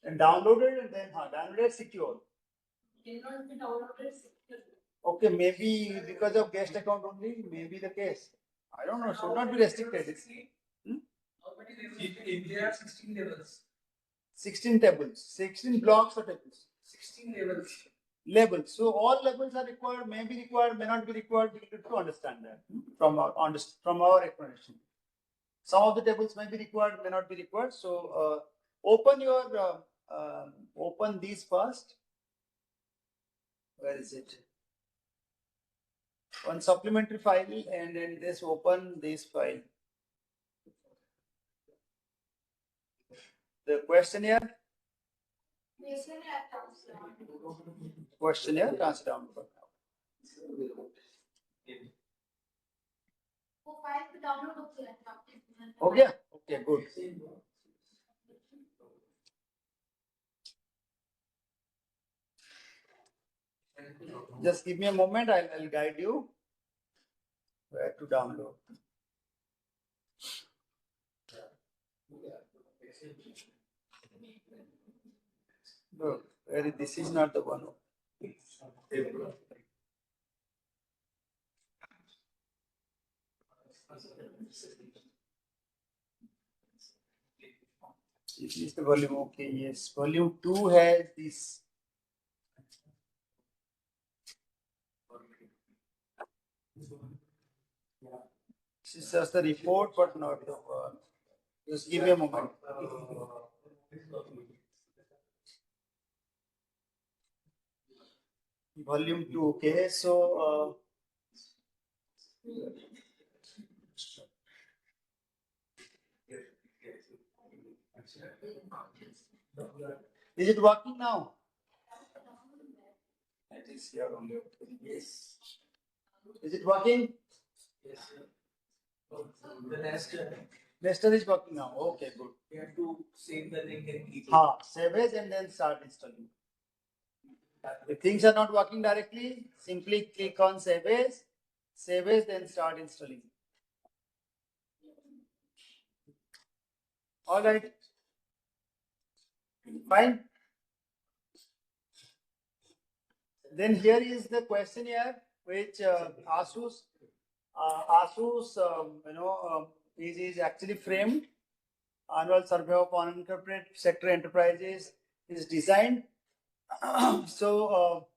And download it and then download it secure. Cannot be downloaded. Okay, maybe because of guest account only, maybe the case. I don't know, should not be restricted. If there are 16 levels. 16 tables, 16 blocks or tables. 16 levels. Labels. So all labels are required, may be required, may not be required. We need to understand that from our explanation. Some of the tables may be required, may not be required. So open these first. Where is it? One supplementary file, and then open this file. The questionnaire. Questionnaire comes down. Okay. Okay. Good. Just give me a moment. I'll guide you where to download. No, this is not the one. This is the volume. Okay, yes. Volume 2 has this. This is just the report, but not the one. Just give me a moment. Volume 2, okay. So, is it working now? It is here only. Yes. Is it working? Yes. The nester. Nester is working now. Okay, good. You have to save the link and keep it. Save as and then start installing. If things are not working directly, simply click on save as, then start installing. All right. Fine. Then here is the questionnaire which ASUS is actually framed. Annual Survey of Unincorporated Sector Enterprises is designed. So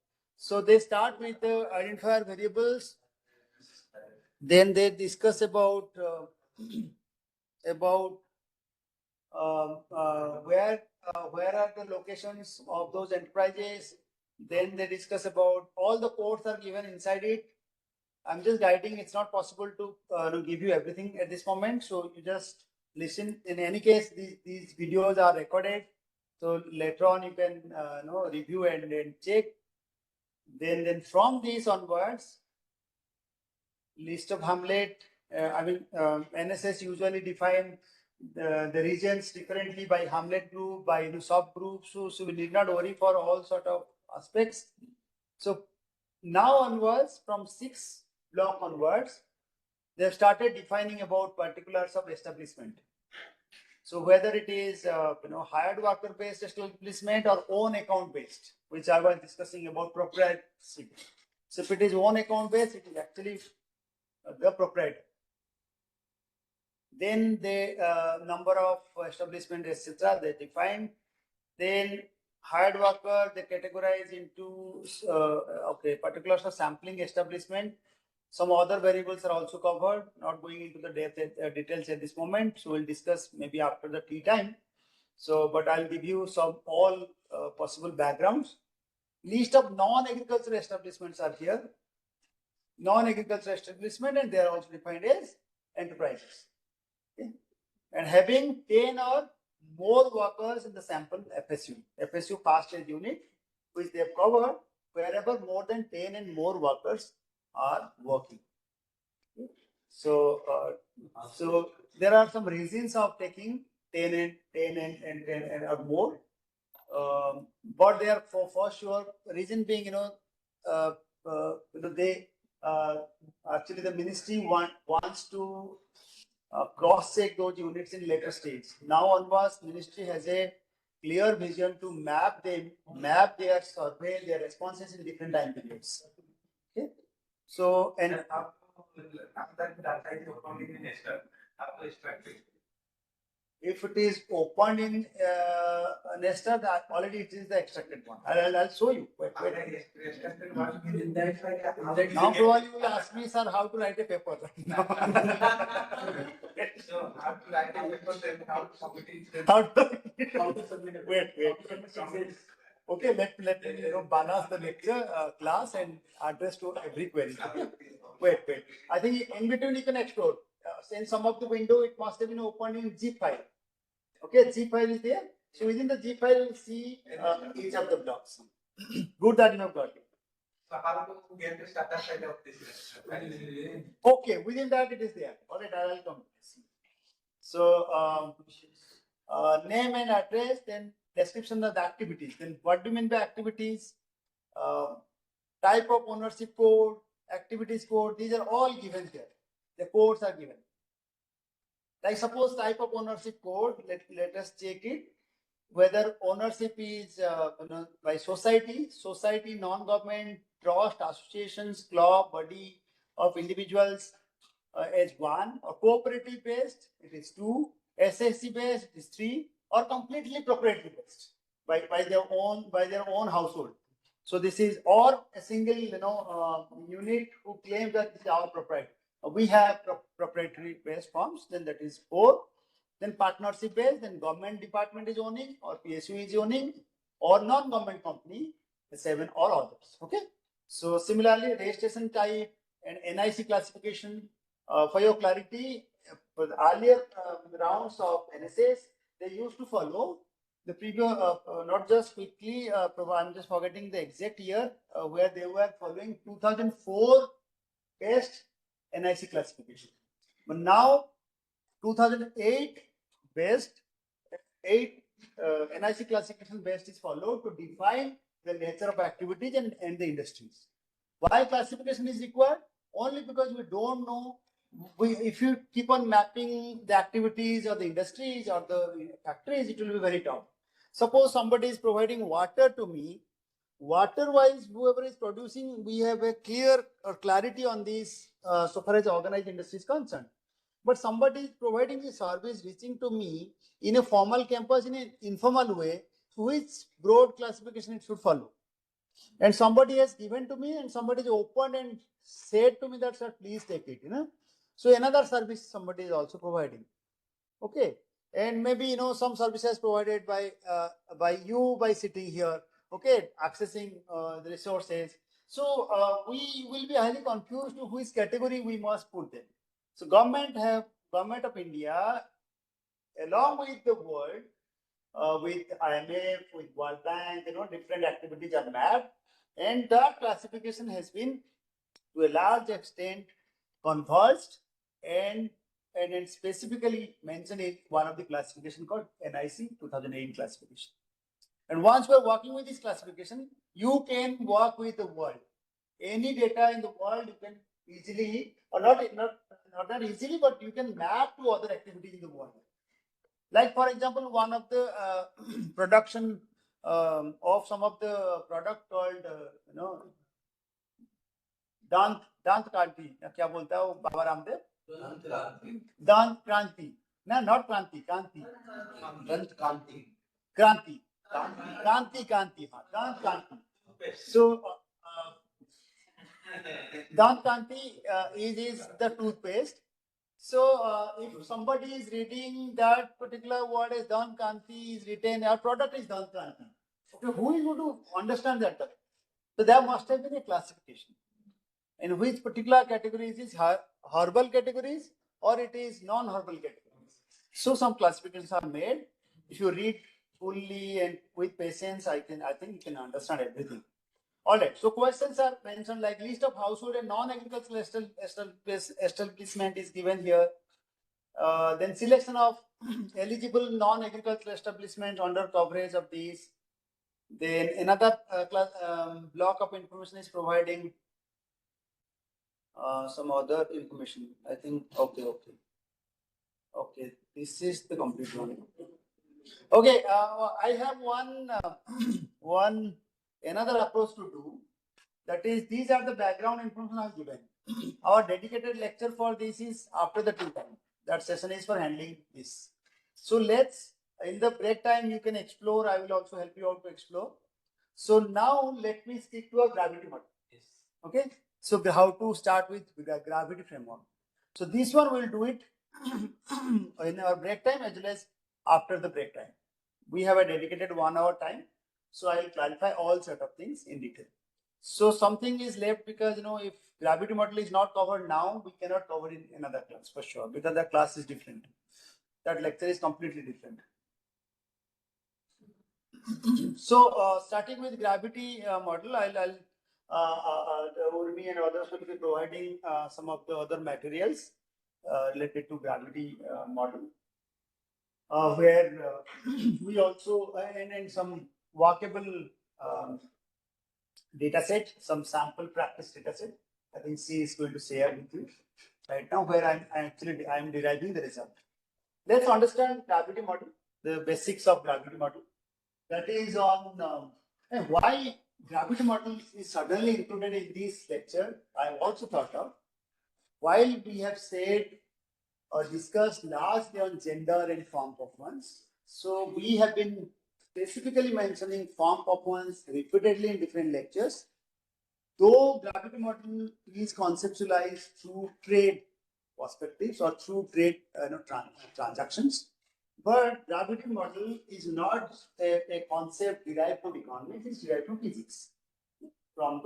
they start with the identifier variables. Then they discuss about where are the locations of those enterprises. Then they discuss about all the codes are given inside it. I'm just guiding. It's not possible to give you everything at this moment. So you just listen. In any case, these videos are recorded. So later on you can review and check. Then from these onwards, list of hamlet. NSS usually define the regions differently by hamlet group, by subgroups. So we need not worry for all sort of aspects. So now onwards, from 6 block onwards, they have started defining about particulars of establishment. So whether it is hired worker based establishment or own account based, which I was discussing about proprietorship. So if it is own account based, it is actually the proprietor. Then the number of establishment, etc. they define. Then hired worker they categorize into particulars of sampling establishment. Some other variables are also covered, not going into the details at this moment. So we'll discuss maybe after the tea time. So, but I'll give you some all possible backgrounds. List of non-agricultural establishments are here. Non-agricultural establishment, and they are also defined as enterprises. Okay. And having 10 or more workers in the sample FSU fast stage unit, which they have covered wherever more than 10 and more workers are working. So, so there are some reasons of taking 10 and or more, but they are for sure. Reason being, they actually the ministry wants to cross check those units in later stage. Now onwards, ministry has a clear vision to map their survey, their responses in different time periods. Okay. So, and if it is opened in nester, that already it is the extracted one. I'll show you. Wait. Now probably you will ask me, sir, how to write a paper. So how to write a paper, then how to submit it? How to submit? Wait. Okay, let me balance the lecture class and address to every query. Okay? Wait. I think in between you can explore. In some of the window, it must have been opened in zip file. Okay, zip file is there. So within the zip file, you see each of the blocks. Good that you have got it. So how to get the starter file of this? Okay, within that it is there. All right, I will come to this. So name and address, then description of the activities. Then what do you mean by activities? Type of ownership code, activities code, these are all given here. The codes are given. Like suppose type of ownership code, let us check it. Whether ownership is by society, non-government, trust, associations, club, body of individuals is 1, or cooperative based, it is 2, SSC based, it is 3, or completely proprietary based by their own household. So this is, or a single unit who claims that this is our proprietary. We have proprietary based forms, then that is 4. Then partnership based, then government department is owning, or PSU is owning, or non-government company, 7, or others. Okay. So similarly, registration type and NIC classification. For your clarity, for the earlier rounds of NSS, they used to follow the previous, not just quickly, I'm just forgetting the exact year where they were following 2004 best NIC classification. But now 2008 best, 8 NIC classification best is followed to define the nature of activities and the industries. Why classification is required? Only because we don't know. If you keep on mapping the activities or the industries or the factories, it will be very tough. Suppose somebody is providing water to me, water wise, whoever is producing, we have a clear or clarity on this so far as organized industry is concerned. But somebody is providing the service reaching to me in a formal campus, in an informal way, which broad classification it should follow. And somebody has given to me and somebody is opened and said to me that, sir, please take it, So another service somebody is also providing. Okay. And maybe, some services provided by you by sitting here, okay, accessing the resources. So we will be highly confused to which category we must put them. So government of India, along with the world, with IMF, with World Bank, different activities are mapped, and that classification has been to a large extent converged and specifically mentioned in one of the classification called NIC 2008 classification. And once we are working with this classification, you can work with the world. Any data in the world you can easily, or not that easily, but you can map to other activities in the world. Like for example, one of the production of some of the product called दांत क्रांति क्या बोलता है वो बाबा रामदेव दांत क्रांति ना not क्रांति क्रांति दांत क्रांति क्रांति क्रांति क्रांति हाँ दांत क्रांति सो दांत क्रांति is the toothpaste. So if somebody is reading that particular word as Dant Kanti is written, our product is Dant Kanti. Okay, who is going to understand that? So there must have been a classification. In which particular categories is herbal categories or it is non-herbal categories. So some classifications are made. If you read fully and with patience, I think you can understand everything. All right. So questions are mentioned like list of household and non-agricultural establishment is given here. Then selection of eligible non-agricultural establishments under coverage of these. Then another block of information is providing some other information. I think okay. This is the complete one. Okay, I have one another approach to do. That is, these are the background information I have given. Our dedicated lecture for this is after the tea time. That session is for handling this. So let's, in the break time, you can explore. I will also help you out to explore. So now let me stick to a gravity model. Yes. Okay. So how to start with the gravity framework. So this one we'll do it in our break time as well as after the break time. We have a dedicated 1 hour time. So I will clarify all set of things in detail. So something is left because, if gravity model is not covered now, we cannot cover it in another class for sure because the class is different. That lecture is completely different. So, starting with gravity model, Urmi and others will be providing some of the other materials related to gravity model, where we also and some workable data set, some sample practice data set. I think C is going to share with you right now, where I'm deriving the result. Let's understand gravity model, the basics of gravity model. That is on and why gravity model is suddenly included in this lecture. I also thought of, while we have said or discussed largely on gender and form performance. So we have been specifically mentioning form performance repeatedly in different lectures. Though gravity model is conceptualized through trade perspectives or through trade transactions, but gravity model is not a concept derived from economics; it's derived from physics, from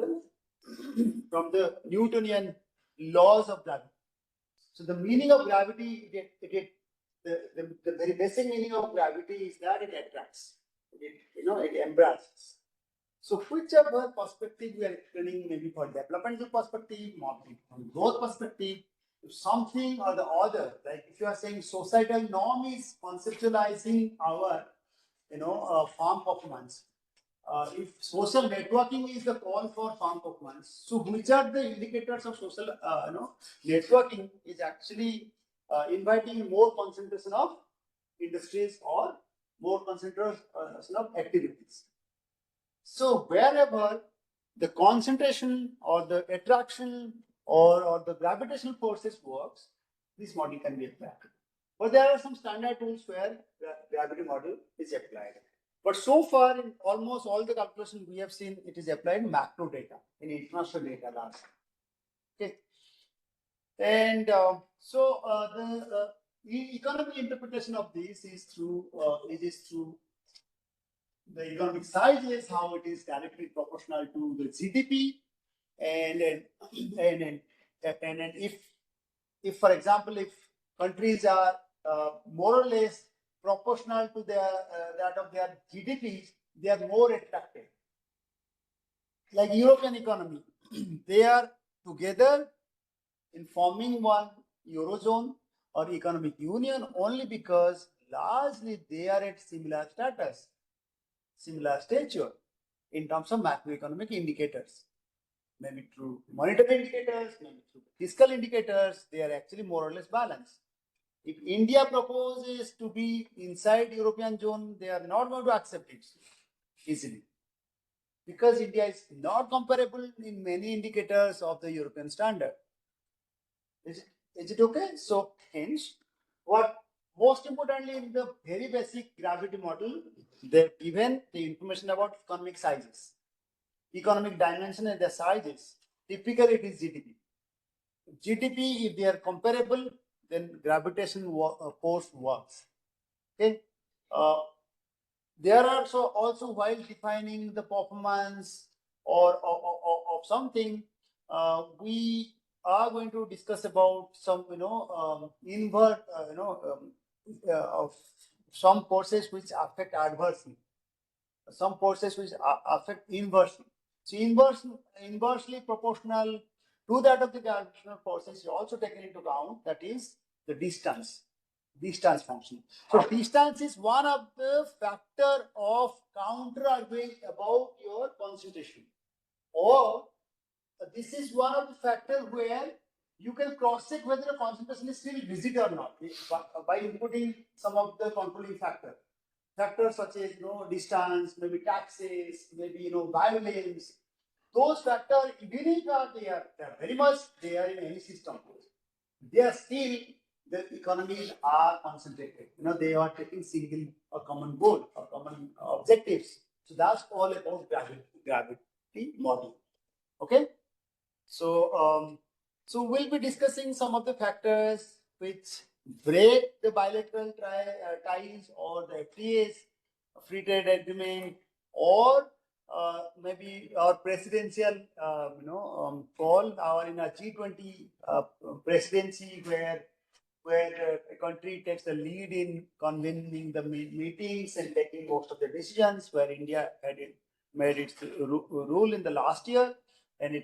the Newtonian laws of gravity. So the meaning of gravity, the very basic meaning of gravity is that it attracts, it embraces. So whichever perspective we are explaining, maybe for developmental perspective, from growth perspective, if something or the other, like if you are saying societal norm is conceptualizing our, farm performance. If social networking is the call for farm performance, so which are the indicators of social, networking is actually inviting more concentration of industries or more concentration of activities. So wherever the concentration or the attraction or the gravitational forces works, this model can be applied. But there are some standard tools where gravity model is applied. But so far, in almost all the calculations we have seen, it is applied in macro data, in international data largely. Okay. And the economic interpretation of this is through the economic sizes, how it is directly proportional to the GDP, and if for example, if countries are more or less proportional to their that of their GDPs, they are more attractive. Like European economy, they are together in forming one eurozone or economic union only because largely they are at similar status, similar stature in terms of macroeconomic indicators. Maybe through monetary indicators, maybe through fiscal indicators, they are actually more or less balanced. If India proposes to be inside European zone, they are not going to accept it easily, because India is not comparable in many indicators of the European standard. Is it okay? So hence, what most importantly in the very basic gravity model, they've given the information about economic sizes, economic dimension and their sizes. Typically, it is GDP. GDP, if they are comparable, then gravitation force works. Okay. There are also while defining the performance of something, we are going to discuss about some invert of some forces which affect adversely, some forces which affect inversely. So inversely proportional to that of the gravitational forces is also taken into account. That is the distance function. So distance is one of the factor of counterarguing about your concentration, or this is one of the factor where you can cross check whether a concentration is still visible or not by inputting some of the controlling factors such as distance, maybe taxes, maybe violence. Those factors, even if they are very much there in any system, they are still, the economies are concentrated. They are taking single or common goal or common objectives. So that's all about gravity model. Okay. So we'll be discussing some of the factors which break the bilateral ties or the FTAs, free trade agreement, or maybe our presidential, call, our in a G20 presidency, where a country takes the lead in convening the meetings and taking most of the decisions, where India made its rule in the last year. And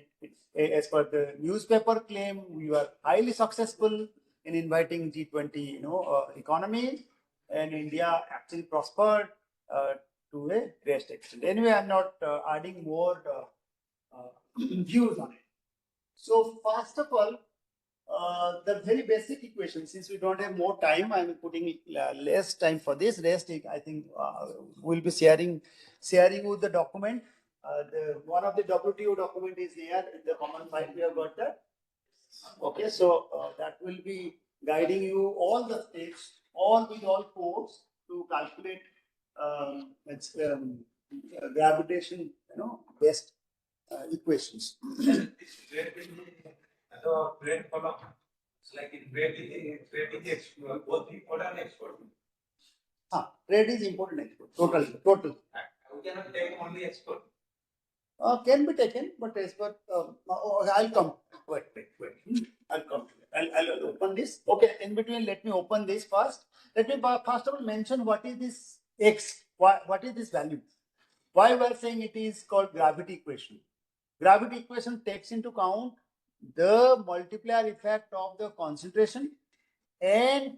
as per the newspaper claim, we were highly successful in inviting G20, economies, and India actually prospered to a great extent. Anyway, I'm not adding more views on it. So first of all, the very basic equation, since we don't have more time, I'm putting less time for this. Rest, I think we'll be sharing with the document. One of the WTO document is there in the common file. We have got that. Okay, so that will be guiding you all the steps, all codes to calculate gravitation, based equations. the grade column. It's like in grade is both import and export. Trade is important export. Total. We cannot take only export. Can be taken, but as per I'll come. Wait. I'll come. I'll open this. Okay, in between, let me open this first. Let me first of all mention what is this x. What is this value? Why we are saying it is called gravity equation. Gravity equation takes into account the multiplier effect of the concentration and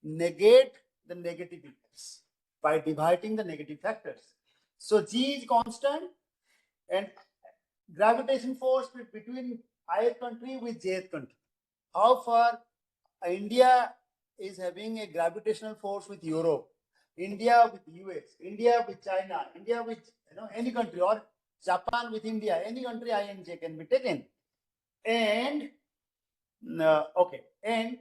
negate the negative effects by dividing the negative factors. So G is constant, and gravitation force between ith country with jth country. How far India is having a gravitational force with Europe, India with US, India with China, India with any country, or Japan with India, any country INJ can be taken. And okay, and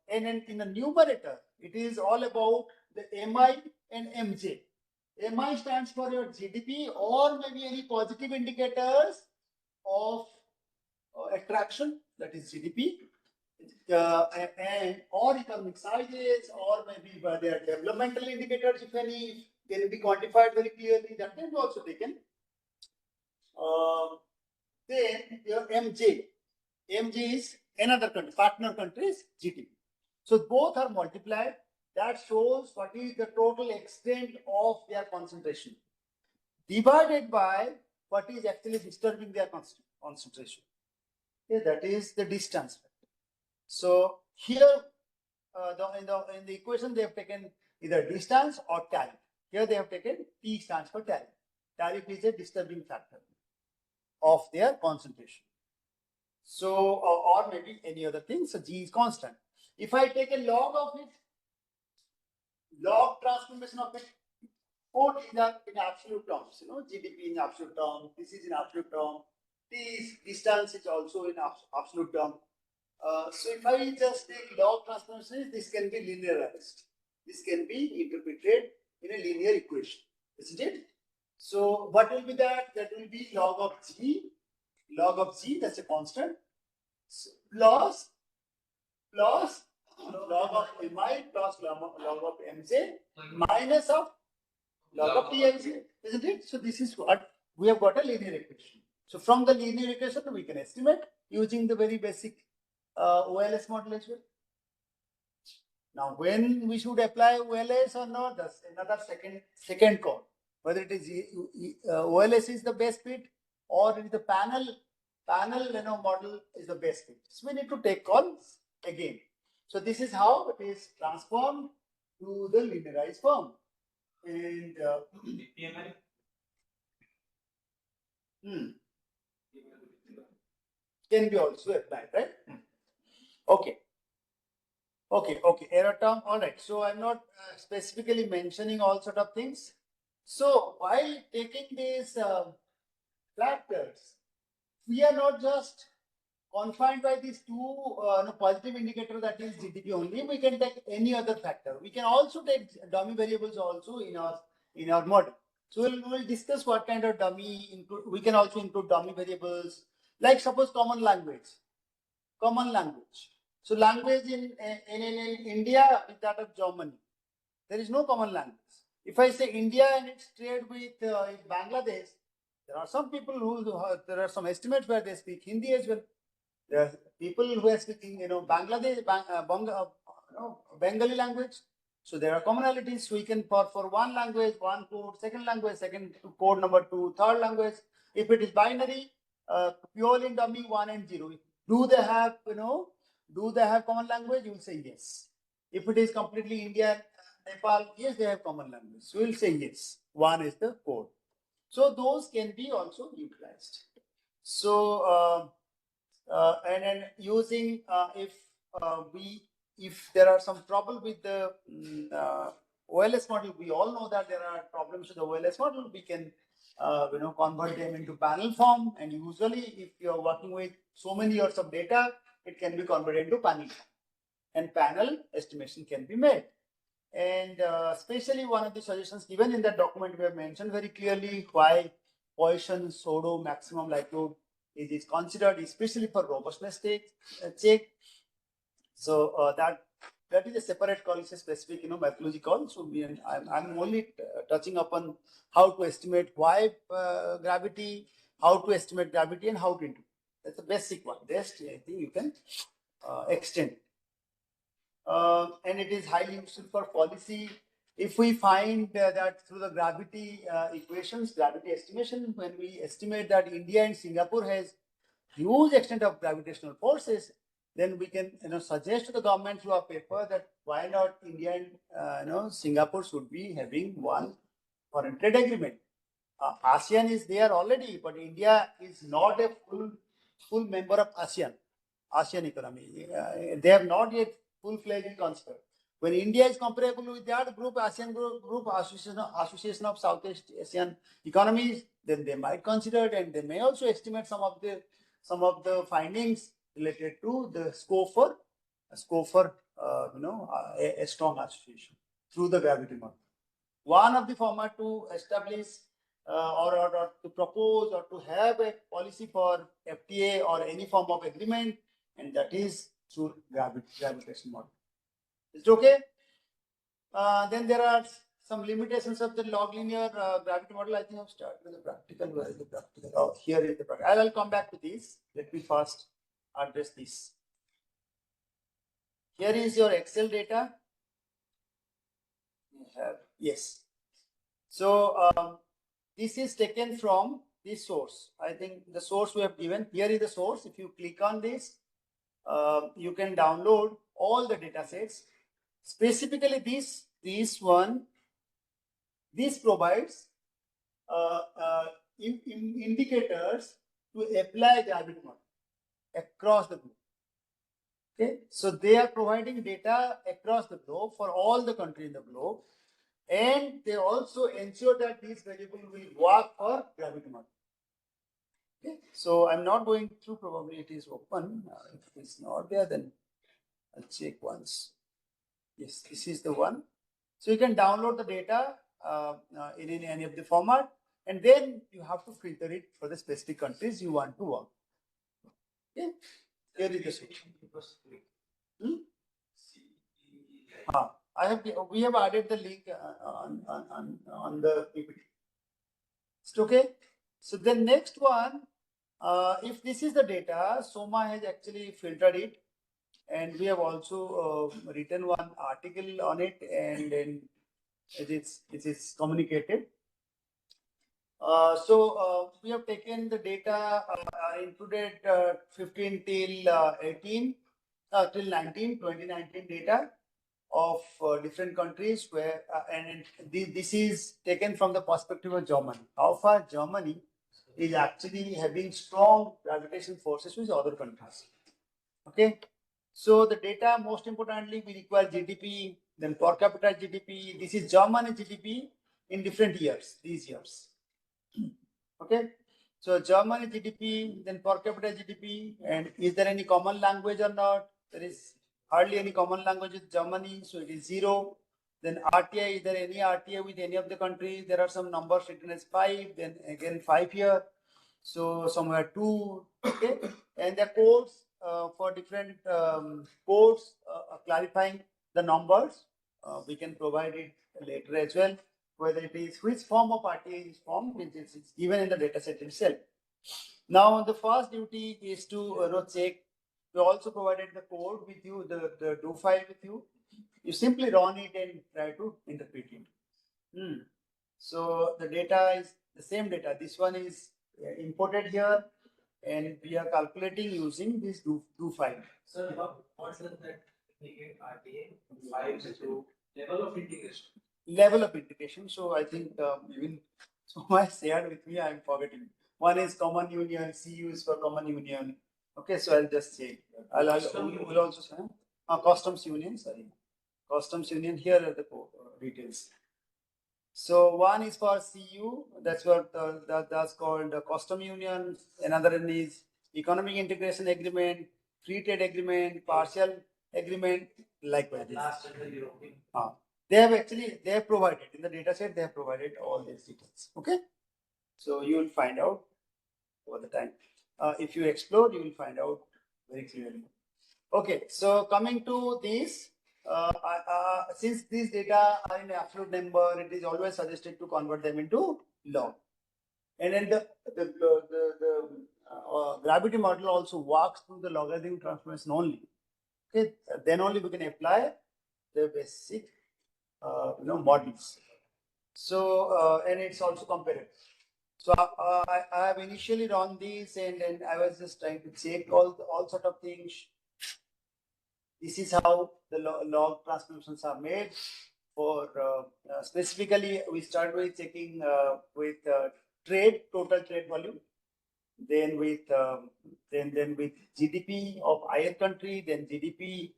in the numerator, it is all about the MI and MJ. MI stands for your GDP or maybe any positive indicators of attraction, that is GDP, and or economic sizes, or maybe by their developmental indicators, if any, can be quantified very clearly. That can be also taken. Then your MJ. MJ is another country, partner country's GDP. So both are multiplied. That shows what is the total extent of their concentration, divided by what is actually disturbing their concentration. Okay, that is the distance. So here, in the equation, they have taken either distance or tariff. Here they have taken T stands for tariff. Tariff is a disturbing factor of their concentration. So, or maybe any other thing. So G is constant. If I take a log of it, log transformation of it, put in absolute terms, GDP in absolute term, this is in absolute term, this distance is also in absolute term. So if I just take log transformation, this can be linearized. This can be interpreted in a linear equation, isn't it? So what will be that? That will be log of G, that's a constant, plus log of Mi plus log of Mj minus of log of Tmj, isn't it? So this is what we have got, a linear equation. So from the linear equation, we can estimate using the very basic OLS model as well. Now, when we should apply OLS or not, that's another second call. Whether it is OLS is the best fit, or it is the panel model is the best fit. So we need to take calls again. So this is how it is transformed to the linearized form. And can be also applied, right? Okay. Error term. All right. So I'm not specifically mentioning all sort of things. So while taking these factors, we are not just confined by these two positive indicator, that is GDP only. We can take any other factor. We can also take dummy variables also in our model. So we'll discuss what kind of dummy include. We can also include dummy variables, like suppose common language. So language in India is that of Germany. There is no common language. If I say India and its trade with Bangladesh, there are some people there are some estimates where they speak Hindi as well. people who are speaking, Bangladesh, Bengali language. So there are commonalities. So we can for one language, one code, second language, second code number 2, third language. If it is binary, purely dummy 1 and 0. Do they have, do they have common language? You will say yes. If it is completely Indian, Nepal, yes, they have common language. So we will say yes. 1 is the code. So those can be also utilized. So and then using if there are some trouble with the OLS model, we all know that there are problems with the OLS model. We can convert them into panel form, and usually if you are working with so many years of data, it can be converted into panel form, and panel estimation can be made. And especially one of the suggestions given in that document, we have mentioned very clearly why Poisson pseudo maximum likelihood is considered, especially for robustness check. So that is a separate call, it's a specific methodology call. So I'm only touching upon how to estimate Y gravity, how to estimate gravity, and how to do. That's the basic one. Rest I think you can extend. And it is highly useful for policy. If we find that through the gravity equations, gravity estimation, when we estimate that India and Singapore has huge extent of gravitational forces, then we can suggest to the government through a paper that why not India and Singapore should be having one foreign trade agreement. ASEAN is there already, but India is not a full member of ASEAN economy. They have not yet full-fledged concept. When India is comparable with that group, ASEAN group Association of Southeast Asian Economies, then they might consider it, and they may also estimate some of the findings related to the scope for a strong association through the gravity model. One of the format to establish or to propose or to have a policy for FTA or any form of agreement, and that is through gravitation model. Is it okay? Then there are some limitations of the log linear gravity model. I think I've started with the practical. Where is the practical? Oh, here is the practical. I'll come back to this. Let me first address this. Here is your Excel data. Yes. So this is taken from this source. I think the source we have given. Here is the source. If you click on this, you can download all the data sets. Specifically this one, this provides indicators to apply gravity model across the globe. Okay, so they are providing data across the globe for all the countries in the globe, and they also ensure that these variables will work for gravity model. Okay, so I'm not going through, probably it is open. If it's not there, then I'll check once. Yes, this is the one. So you can download the data in any of the format, and then you have to filter it for the specific countries you want to work. Okay, here is the solution. We have added the link on the PPT. It's okay. So the next one, if this is the data, SOMA has actually filtered it, and we have also written one article on it, and then it is communicated. So we have taken the data included 15 till 18 till 19, 2019 data of different countries where and this is taken from the perspective of Germany. How far Germany is actually having strong gravitation forces with other countries. Okay, so the data, most importantly, we require GDP, then per capita GDP. This is Germany GDP in different years, these years. Okay, so Germany GDP, then per capita GDP, and is there any common language or not? There is hardly any common language with Germany, so it is 0. Then RTI, is there any RTI with any of the countries? There are some numbers written as 5, then again 5 here. So somewhere 2, okay, and the codes for different codes clarifying the numbers, we can provide it later as well. Whether it is which form of RTA is formed, which is given in the data set itself. Now, the first duty is to check We also provided the code with you, the do file with you. You simply run it and try to interpret it. So the data is the same data. This one is imported here, and we are calculating using this do file. Sir, what does that indicate RTA? Files to level of integration. Level of integration. So I think even so I shared with me, I'm forgetting. One is common union, CU is for common union. Okay, so I'll just say we'll also say customs union, sorry. Customs union, here are the details. So one is for CU, that's what that's called custom union. Another one is economic integration agreement, free trade agreement, partial agreement, likewise. Last is the European. They have provided in the data set, they have provided all these details. Okay, so you will find out over the time. If you explore, you will find out very clearly. Okay, so coming to this, since these data are in absolute number, it is always suggested to convert them into log. And then the gravity model also works through the logarithm transformation only. Okay, then only we can apply the basic models. So and it's also comparative. So I have initially run these, and then I was just trying to check all sort of things. This is how the log transformations are made. For specifically, we start with checking with total trade volume, then with then with GDP of ith country, then GDP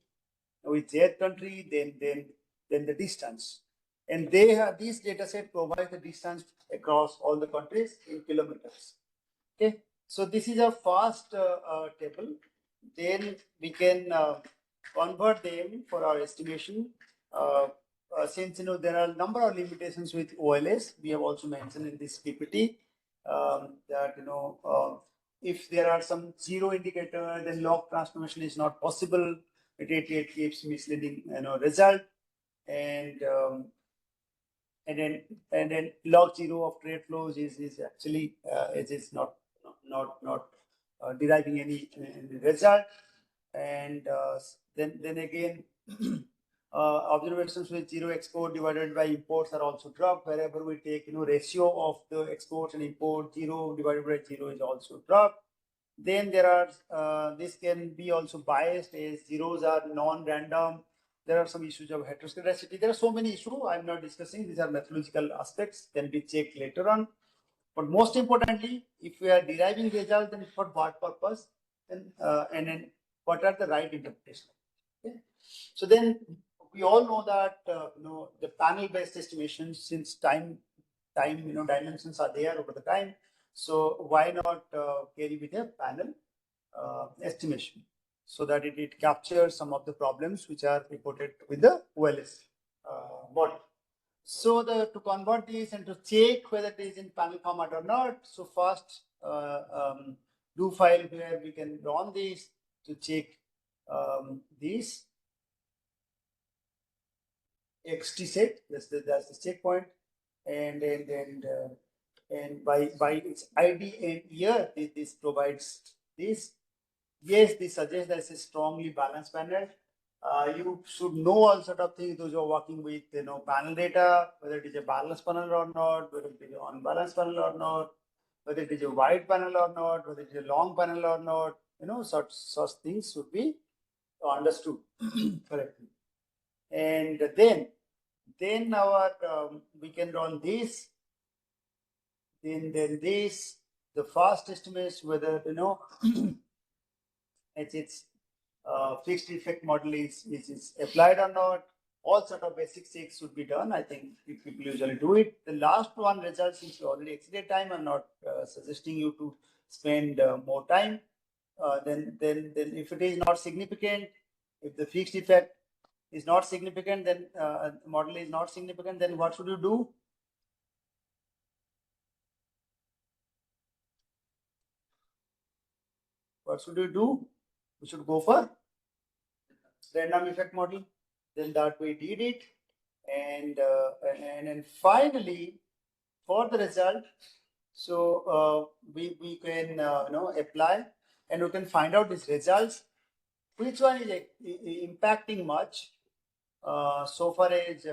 with jth country, then the distance, and they have these data set provide the distance across all the countries in kilometers. Okay, so this is a fast table. Then we can convert them for our estimation. Since there are a number of limitations with OLS, we have also mentioned in this PPT that if there are some zero indicator, then log transformation is not possible. It keeps misleading result, and then log zero of trade flows is actually it is not deriving any result, and then again observations with zero export divided by imports are also dropped. Wherever we take ratio of the exports and import, zero divided by zero is also dropped. Then there are this can be also biased as zeros are non-random. There are some issues of heteroscedasticity. There are so many issues I'm not discussing. These are methodological aspects, can be checked later on. But most importantly, if we are deriving results, then for what purpose, and then what are the right interpretation? Okay. So then we all know that the panel-based estimations, since time dimensions are there over the time. So why not carry with a panel estimation, so that it captures some of the problems which are reported with the OLS model. So to convert this and to check whether it is in panel format or not. So first do file where we can run this to check this XT set. That's the checkpoint, and by its ID and year, this provides this. Yes, this suggests that it's a strongly balanced panel. You should know all sort of things. Those who are working with panel data, whether it is a balanced panel or not, whether it is an unbalanced panel or not, whether it is a wide panel or not, whether it is a long panel or not. Such things should be understood correctly. And then our we can run this. Then this, the fast estimates whether its fixed effect model is applied or not. All sort of basic checks should be done. I think people usually do it. The last one result, since you already exceeded time, I'm not suggesting you to spend more time. Then if it is not significant, if the fixed effect is not significant, then model is not significant, then what should you do? What should you do? We should go for random effect model. Then that we did it, and then finally for the result, so we can apply, and we can find out these results which one is impacting much so far as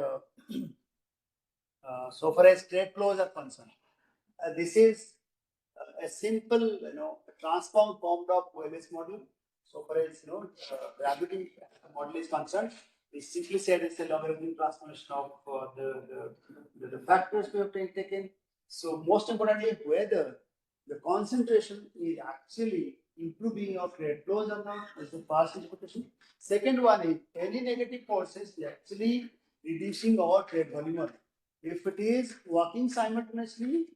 trade flows are concerned. This is a simple, transform formed of OLS model. So far as gravity model is concerned, we simply said it's a logarithmic transformation of the factors we have taken. So most importantly, whether the concentration is actually improving of trade flows or not is the first interpretation. Second one is any negative forces is actually reducing our trade volume or not. If it is working simultaneously,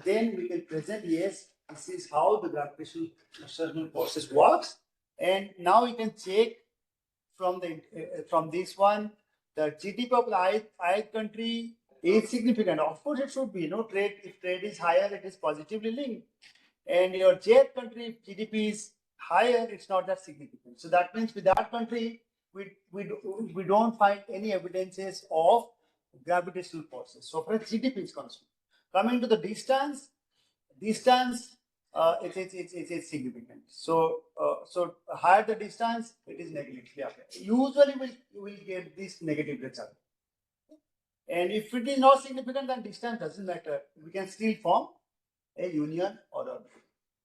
then we can present, yes, this is how the gravitational forces works. And now we can check from this one, the GDP of the ith country is significant. Of course, it should be, trade, if trade is higher, it is positively linked. And your jth country, if GDP is higher, it's not that significant. So that means with that country, we don't find any evidences of gravitational forces. So far as GDP is concerned. Coming to the distance, it's significant. So higher the distance, it is negatively affected. Usually we will get this negative result. And if it is not significant, then distance doesn't matter. We can still form a union order.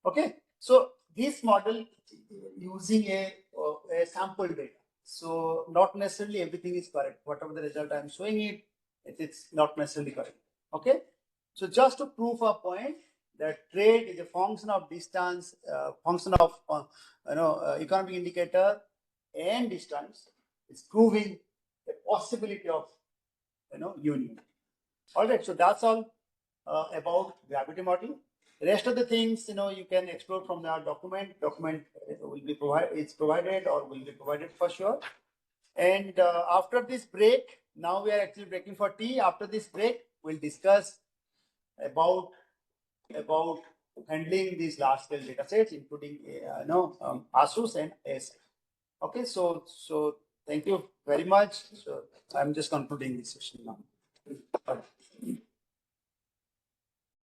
Okay. So this model using a sample data. So not necessarily everything is correct. Whatever the result I am showing it's not necessarily correct. Okay. So just to prove a point that trade is a function of distance, function of economic indicator and distance, is proving the possibility of union. All right. So that's all about gravity model. The rest of the things, you can explore from our document. Document will be provided. It's provided or will be provided for sure. And after this break, now we are actually breaking for tea. After this break, we'll discuss about handling these large scale data sets, including ASUS and ASF. Okay, so thank you very much. So I'm just concluding this session now.